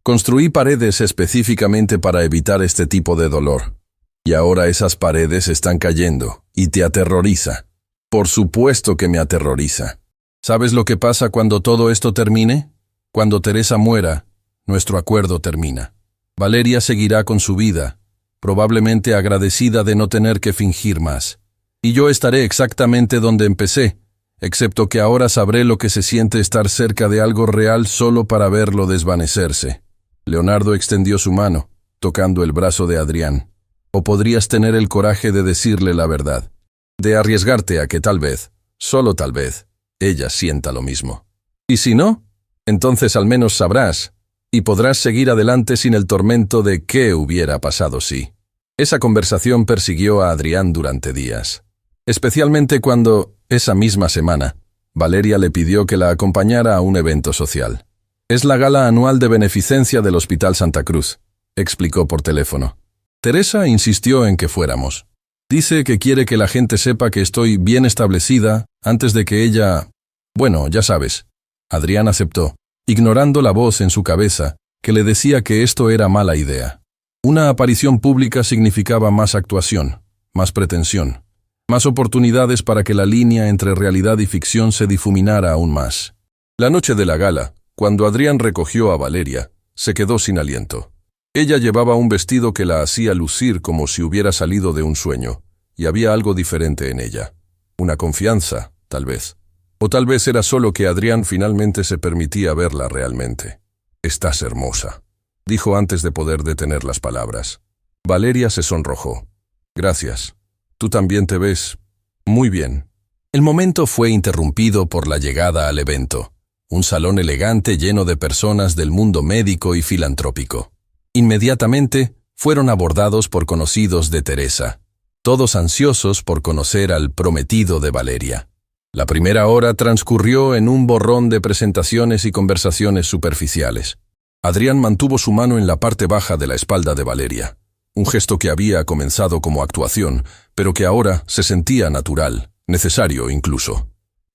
Construí paredes específicamente para evitar este tipo de dolor. Y ahora esas paredes están cayendo, y te aterroriza. Por supuesto que me aterroriza. ¿Sabes lo que pasa cuando todo esto termine? Cuando Teresa muera, nuestro acuerdo termina. Valeria seguirá con su vida, probablemente agradecida de no tener que fingir más. Y yo estaré exactamente donde empecé, excepto que ahora sabré lo que se siente estar cerca de algo real solo para verlo desvanecerse. Leonardo extendió su mano, tocando el brazo de Adrián. O podrías tener el coraje de decirle la verdad, de arriesgarte a que tal vez, solo tal vez, ella sienta lo mismo. Y si no, entonces al menos sabrás, y podrás seguir adelante sin el tormento de qué hubiera pasado si. Esa conversación persiguió a Adrián durante días. Especialmente cuando, esa misma semana, Valeria le pidió que la acompañara a un evento social. Es la gala anual de beneficencia del Hospital Santa Cruz, explicó por teléfono. Teresa insistió en que fuéramos. Dice que quiere que la gente sepa que estoy bien establecida antes de que ella... Bueno, ya sabes. Adrián aceptó, ignorando la voz en su cabeza que le decía que esto era mala idea. Una aparición pública significaba más actuación, más pretensión, más oportunidades para que la línea entre realidad y ficción se difuminara aún más. La noche de la gala, cuando Adrián recogió a Valeria, se quedó sin aliento. Ella llevaba un vestido que la hacía lucir como si hubiera salido de un sueño, y había algo diferente en ella. Una confianza, tal vez. O tal vez era solo que Adrián finalmente se permitía verla realmente. «Estás hermosa», dijo antes de poder detener las palabras. Valeria se sonrojó. «Gracias. Tú también te ves muy bien». El momento fue interrumpido por la llegada al evento. Un salón elegante lleno de personas del mundo médico y filantrópico. Inmediatamente fueron abordados por conocidos de Teresa, todos ansiosos por conocer al prometido de Valeria. La primera hora transcurrió en un borrón de presentaciones y conversaciones superficiales. Adrián mantuvo su mano en la parte baja de la espalda de Valeria, un gesto que había comenzado como actuación, pero que ahora se sentía natural, necesario incluso.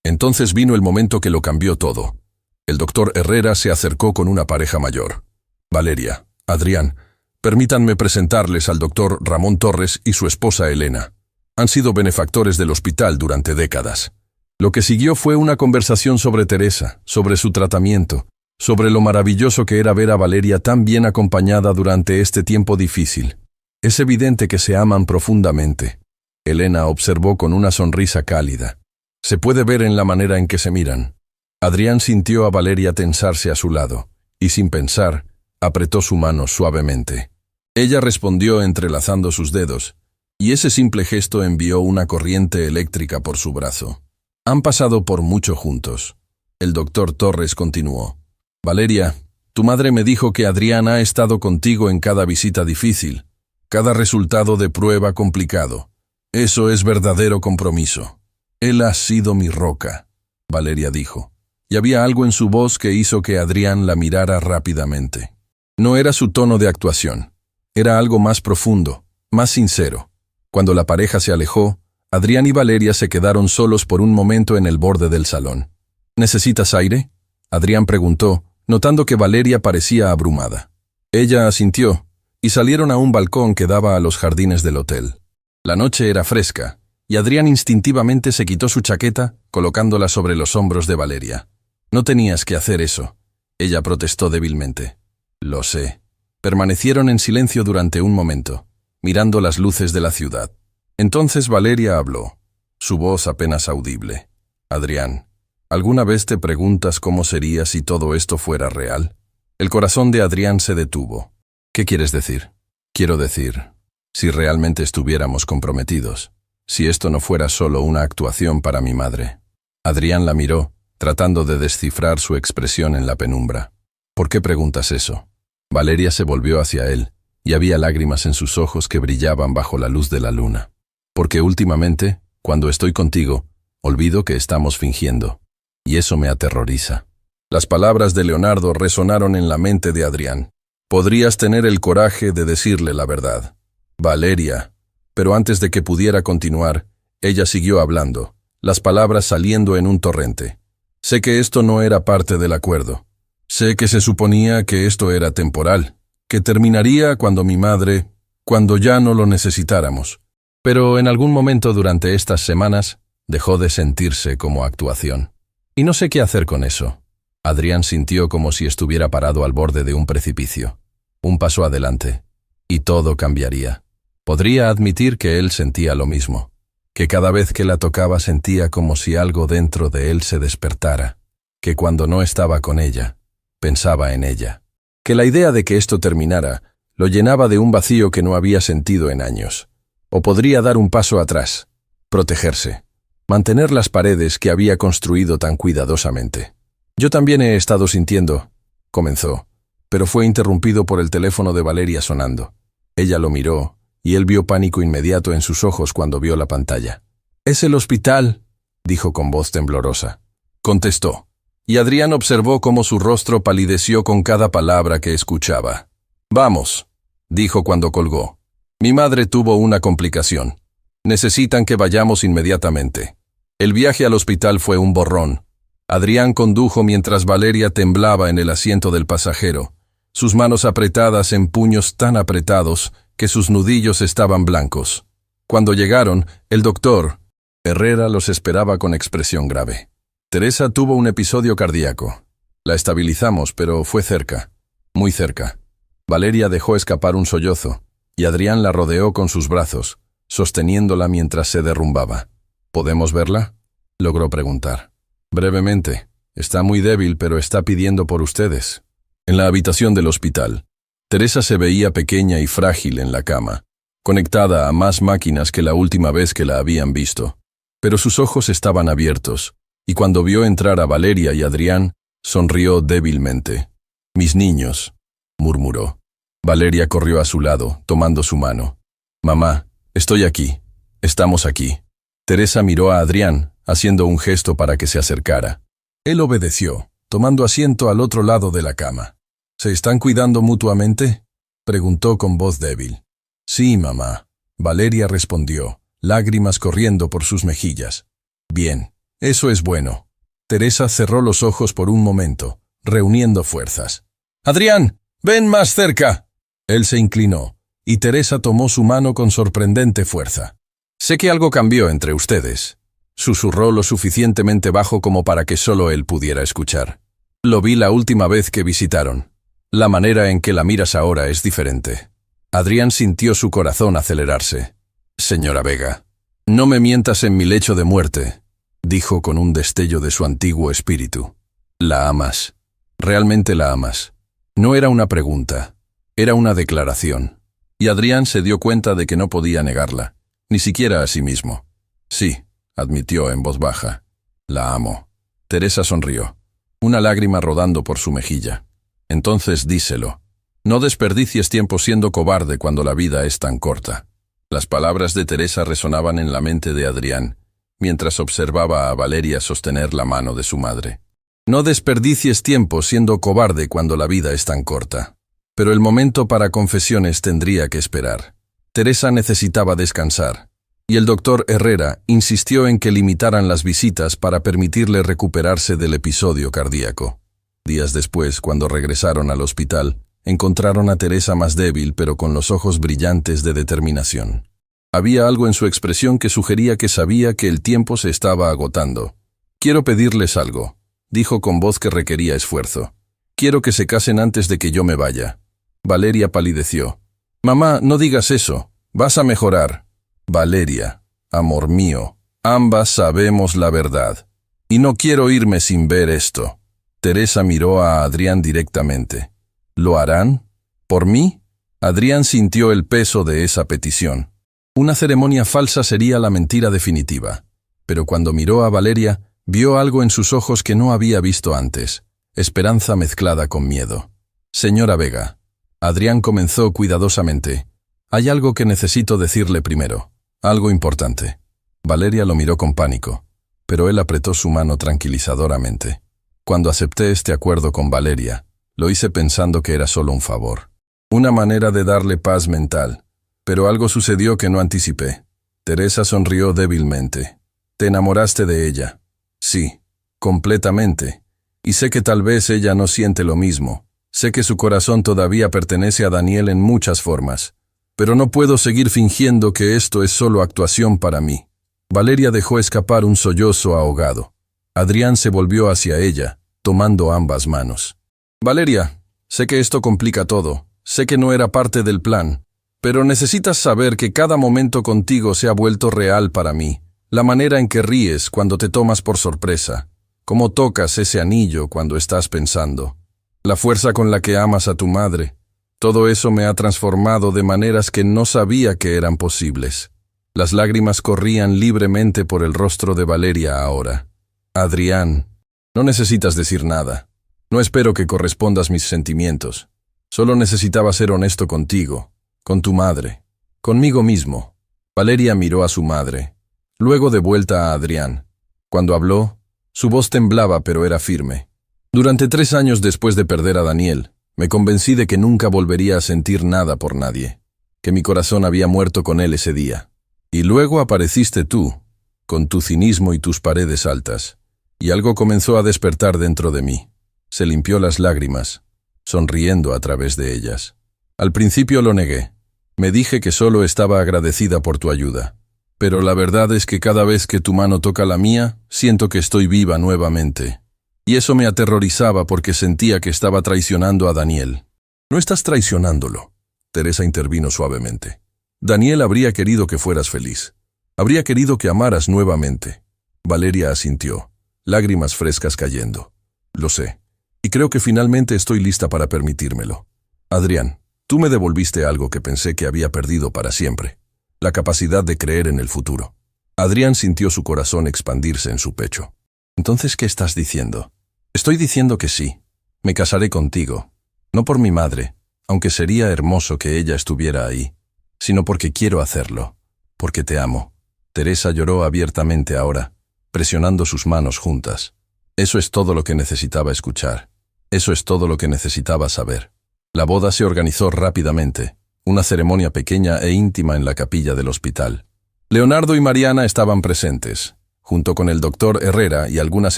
Entonces vino el momento que lo cambió todo. El doctor Herrera se acercó con una pareja mayor. «Valeria, Adrián, permítanme presentarles al doctor Ramón Torres y su esposa Elena. Han sido benefactores del hospital durante décadas». Lo que siguió fue una conversación sobre Teresa, sobre su tratamiento, sobre lo maravilloso que era ver a Valeria tan bien acompañada durante este tiempo difícil. Es evidente que se aman profundamente. Elena observó con una sonrisa cálida. Se puede ver en la manera en que se miran. Adrián sintió a Valeria tensarse a su lado, y sin pensar, apretó su mano suavemente. Ella respondió entrelazando sus dedos, y ese simple gesto envió una corriente eléctrica por su brazo. Han pasado por mucho juntos. El doctor Torres continuó. «Valeria, tu madre me dijo que Adrián ha estado contigo en cada visita difícil, cada resultado de prueba complicado. Eso es verdadero compromiso. Él ha sido mi roca», Valeria dijo, y había algo en su voz que hizo que Adrián la mirara rápidamente. No era su tono de actuación, era algo más profundo, más sincero. Cuando la pareja se alejó, Adrián y Valeria se quedaron solos por un momento en el borde del salón. «¿Necesitas aire?», Adrián preguntó, notando que Valeria parecía abrumada. Ella asintió, y salieron a un balcón que daba a los jardines del hotel. La noche era fresca, y Adrián instintivamente se quitó su chaqueta, colocándola sobre los hombros de Valeria. «No tenías que hacer eso», ella protestó débilmente. «Lo sé». Permanecieron en silencio durante un momento, mirando las luces de la ciudad. Entonces Valeria habló, su voz apenas audible. «Adrián, ¿alguna vez te preguntas cómo sería si todo esto fuera real?» El corazón de Adrián se detuvo. «¿Qué quieres decir?» «Quiero decir, si realmente estuviéramos comprometidos, si esto no fuera solo una actuación para mi madre». Adrián la miró, tratando de descifrar su expresión en la penumbra. «¿Por qué preguntas eso?» Valeria se volvió hacia él, y había lágrimas en sus ojos que brillaban bajo la luz de la luna. «Porque últimamente, cuando estoy contigo, olvido que estamos fingiendo, y eso me aterroriza». Las palabras de Leonardo resonaron en la mente de Adrián. Podrías tener el coraje de decirle la verdad. «Valeria». Pero antes de que pudiera continuar, ella siguió hablando, las palabras saliendo en un torrente. «Sé que esto no era parte del acuerdo. Sé que se suponía que esto era temporal, que terminaría cuando mi madre, cuando ya no lo necesitáramos. Pero en algún momento durante estas semanas dejó de sentirse como actuación. Y no sé qué hacer con eso». Adrián sintió como si estuviera parado al borde de un precipicio. Un paso adelante, y todo cambiaría. Podría admitir que él sentía lo mismo, que cada vez que la tocaba sentía como si algo dentro de él se despertara, que cuando no estaba con ella, pensaba en ella. Que la idea de que esto terminara Lo llenaba de un vacío que no había sentido en años. O podría dar un paso atrás, protegerse, mantener las paredes que había construido tan cuidadosamente. Yo también he estado sintiendo, comenzó, pero fue interrumpido por el teléfono de Valeria sonando. Ella lo miró, y él vio pánico inmediato en sus ojos cuando vio la pantalla. «Es el hospital», dijo con voz temblorosa. Contestó, y Adrián observó cómo su rostro palideció con cada palabra que escuchaba. «Vamos», dijo cuando colgó. «Mi madre tuvo una complicación. Necesitan que vayamos inmediatamente». El viaje al hospital fue un borrón. Adrián condujo mientras Valeria temblaba en el asiento del pasajero, sus manos apretadas en puños tan apretados que sus nudillos estaban blancos. Cuando llegaron, el doctor Herrera los esperaba con expresión grave. Teresa tuvo un episodio cardíaco. La estabilizamos, pero fue cerca, muy cerca. Valeria dejó escapar un sollozo, y Adrián la rodeó con sus brazos, sosteniéndola mientras se derrumbaba. «¿Podemos verla?», logró preguntar. «Brevemente. Está muy débil, pero está pidiendo por ustedes». En la habitación del hospital, Teresa se veía pequeña y frágil en la cama, conectada a más máquinas que la última vez que la habían visto. Pero sus ojos estaban abiertos, y cuando vio entrar a Valeria y Adrián, sonrió débilmente. «Mis niños», murmuró. Valeria corrió a su lado, tomando su mano. «Mamá, estoy aquí. Estamos aquí». Teresa miró a Adrián, haciendo un gesto para que se acercara. Él obedeció, tomando asiento al otro lado de la cama. «¿Se están cuidando mutuamente?», preguntó con voz débil. «Sí, mamá», Valeria respondió, lágrimas corriendo por sus mejillas. «Bien, eso es bueno». Teresa cerró los ojos por un momento, reuniendo fuerzas. «Adrián, ven más cerca». Él se inclinó, y Teresa tomó su mano con sorprendente fuerza. «Sé que algo cambió entre ustedes», susurró lo suficientemente bajo como para que solo él pudiera escuchar. «Lo vi la última vez que visitaron. La manera en que la miras ahora es diferente». Adrián sintió su corazón acelerarse. «Señora Vega, no me mientas en mi lecho de muerte», dijo con un destello de su antiguo espíritu. «La amas. Realmente la amas». No era una pregunta, era una declaración. Y Adrián se dio cuenta de que no podía negarla, ni siquiera a sí mismo. «Sí», admitió en voz baja. «La amo». Teresa sonrió, una lágrima rodando por su mejilla. «Entonces díselo. No desperdicies tiempo siendo cobarde cuando la vida es tan corta». Las palabras de Teresa resonaban en la mente de Adrián, mientras observaba a Valeria sostener la mano de su madre. «No desperdicies tiempo siendo cobarde cuando la vida es tan corta». Pero el momento para confesiones tendría que esperar. Teresa necesitaba descansar, y el doctor Herrera insistió en que limitaran las visitas para permitirle recuperarse del episodio cardíaco. Días después, cuando regresaron al hospital, encontraron a Teresa más débil pero con los ojos brillantes de determinación. Había algo en su expresión que sugería que sabía que el tiempo se estaba agotando. «Quiero pedirles algo», dijo con voz que requería esfuerzo. «Quiero que se casen antes de que yo me vaya». Valeria palideció. «Mamá, no digas eso. Vas a mejorar». «Valeria, amor mío, ambas sabemos la verdad. Y no quiero irme sin ver esto». Teresa miró a Adrián directamente. «¿Lo harán? ¿Por mí?» Adrián sintió el peso de esa petición. Una ceremonia falsa sería la mentira definitiva. Pero cuando miró a Valeria, vio algo en sus ojos que no había visto antes. Esperanza mezclada con miedo. «Señora Vega», Adrián comenzó cuidadosamente, «hay algo que necesito decirle primero. Algo importante». Valeria lo miró con pánico, pero él apretó su mano tranquilizadoramente. «Cuando acepté este acuerdo con Valeria, lo hice pensando que era solo un favor. Una manera de darle paz mental. Pero algo sucedió que no anticipé». Teresa sonrió débilmente. «¿Te enamoraste de ella?» «Sí, completamente. Y sé que tal vez ella no siente lo mismo. Sé que su corazón todavía pertenece a Daniel en muchas formas. Pero no puedo seguir fingiendo que esto es solo actuación para mí». Valeria dejó escapar un sollozo ahogado. Adrián se volvió hacia ella, tomando ambas manos. «Valeria, sé que esto complica todo. Sé que no era parte del plan. Pero necesitas saber que cada momento contigo se ha vuelto real para mí. La manera en que ríes cuando te tomas por sorpresa. Cómo tocas ese anillo cuando estás pensando. La fuerza con la que amas a tu madre. Todo eso me ha transformado de maneras que no sabía que eran posibles. Las lágrimas corrían libremente por el rostro de Valeria ahora. Adrián, no necesitas decir nada. No espero que correspondas mis sentimientos. Solo necesitaba ser honesto contigo, con tu madre, conmigo mismo. Valeria miró a su madre, luego de vuelta a Adrián. Cuando habló, su voz temblaba pero era firme. Durante 3 años después de perder a Daniel, me convencí de que nunca volvería a sentir nada por nadie, que mi corazón había muerto con él ese día. Y luego apareciste tú, con tu cinismo y tus paredes altas, y algo comenzó a despertar dentro de mí. Se limpió las lágrimas, sonriendo a través de ellas. Al principio lo negué. Me dije que solo estaba agradecida por tu ayuda. Pero la verdad es que cada vez que tu mano toca la mía, siento que estoy viva nuevamente. Y eso me aterrorizaba porque sentía que estaba traicionando a Daniel. No estás traicionándolo, Teresa intervino suavemente. Daniel habría querido que fueras feliz. Habría querido que amaras nuevamente. Valeria asintió, lágrimas frescas cayendo. Lo sé. Y creo que finalmente estoy lista para permitírmelo. Adrián, tú me devolviste algo que pensé que había perdido para siempre. La capacidad de creer en el futuro. Adrián sintió su corazón expandirse en su pecho. Entonces, ¿qué estás diciendo? Estoy diciendo que sí. Me casaré contigo. No por mi madre, aunque sería hermoso que ella estuviera ahí, sino porque quiero hacerlo. Porque te amo. Teresa lloró abiertamente ahora, presionando sus manos juntas. Eso es todo lo que necesitaba escuchar. Eso es todo lo que necesitaba saber. La boda se organizó rápidamente, una ceremonia pequeña e íntima en la capilla del hospital. Leonardo y Mariana estaban presentes, junto con el doctor Herrera y algunas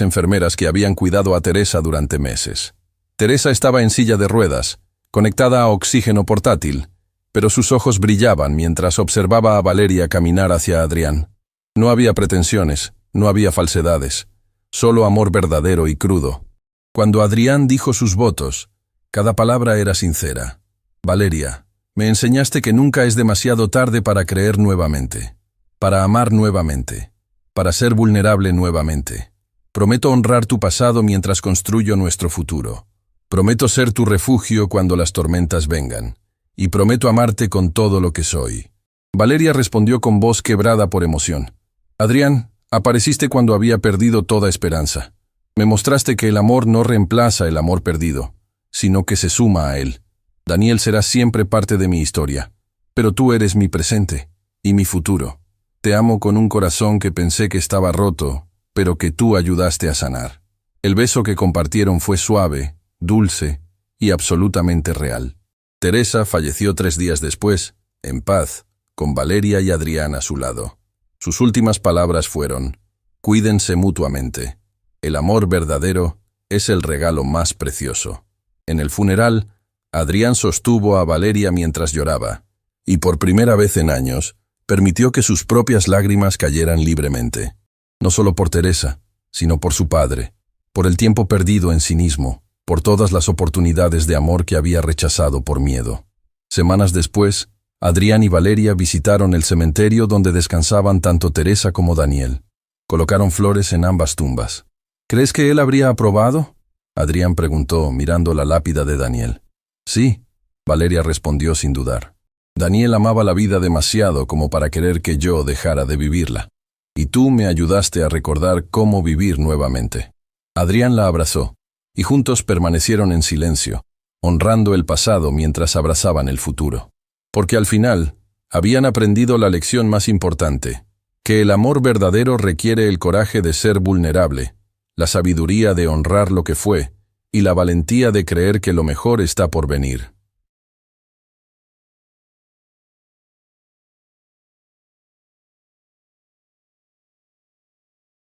enfermeras que habían cuidado a Teresa durante meses. Teresa estaba en silla de ruedas, conectada a oxígeno portátil, pero sus ojos brillaban mientras observaba a Valeria caminar hacia Adrián. No había pretensiones, no había falsedades, solo amor verdadero y crudo. Cuando Adrián dijo sus votos, cada palabra era sincera. Valeria, me enseñaste que nunca es demasiado tarde para creer nuevamente, para amar nuevamente, para ser vulnerable nuevamente. Prometo honrar tu pasado mientras construyo nuestro futuro. Prometo ser tu refugio cuando las tormentas vengan. Y prometo amarte con todo lo que soy. Valeria respondió con voz quebrada por emoción. Adrián, apareciste cuando había perdido toda esperanza. Me mostraste que el amor no reemplaza el amor perdido, sino que se suma a él. Daniel será siempre parte de mi historia, pero tú eres mi presente y mi futuro. Te amo con un corazón que pensé que estaba roto, pero que tú ayudaste a sanar. El beso que compartieron fue suave, dulce y absolutamente real. Teresa falleció 3 días después, en paz, con Valeria y Adrián a su lado. Sus últimas palabras fueron: cuídense mutuamente. El amor verdadero es el regalo más precioso. En el funeral, Adrián sostuvo a Valeria mientras lloraba, y por primera vez en años, permitió que sus propias lágrimas cayeran libremente. No solo por Teresa, sino por su padre, por el tiempo perdido en cinismo, por todas las oportunidades de amor que había rechazado por miedo. Semanas después, Adrián y Valeria visitaron el cementerio donde descansaban tanto Teresa como Daniel. Colocaron flores en ambas tumbas. ¿Crees que él habría aprobado?, Adrián preguntó, mirando la lápida de Daniel. Sí, Valeria respondió sin dudar. Daniel amaba la vida demasiado como para querer que yo dejara de vivirla. Y tú me ayudaste a recordar cómo vivir nuevamente. Adrián la abrazó, y juntos permanecieron en silencio, honrando el pasado mientras abrazaban el futuro. Porque al final, habían aprendido la lección más importante, que el amor verdadero requiere el coraje de ser vulnerable, la sabiduría de honrar lo que fue, y la valentía de creer que lo mejor está por venir.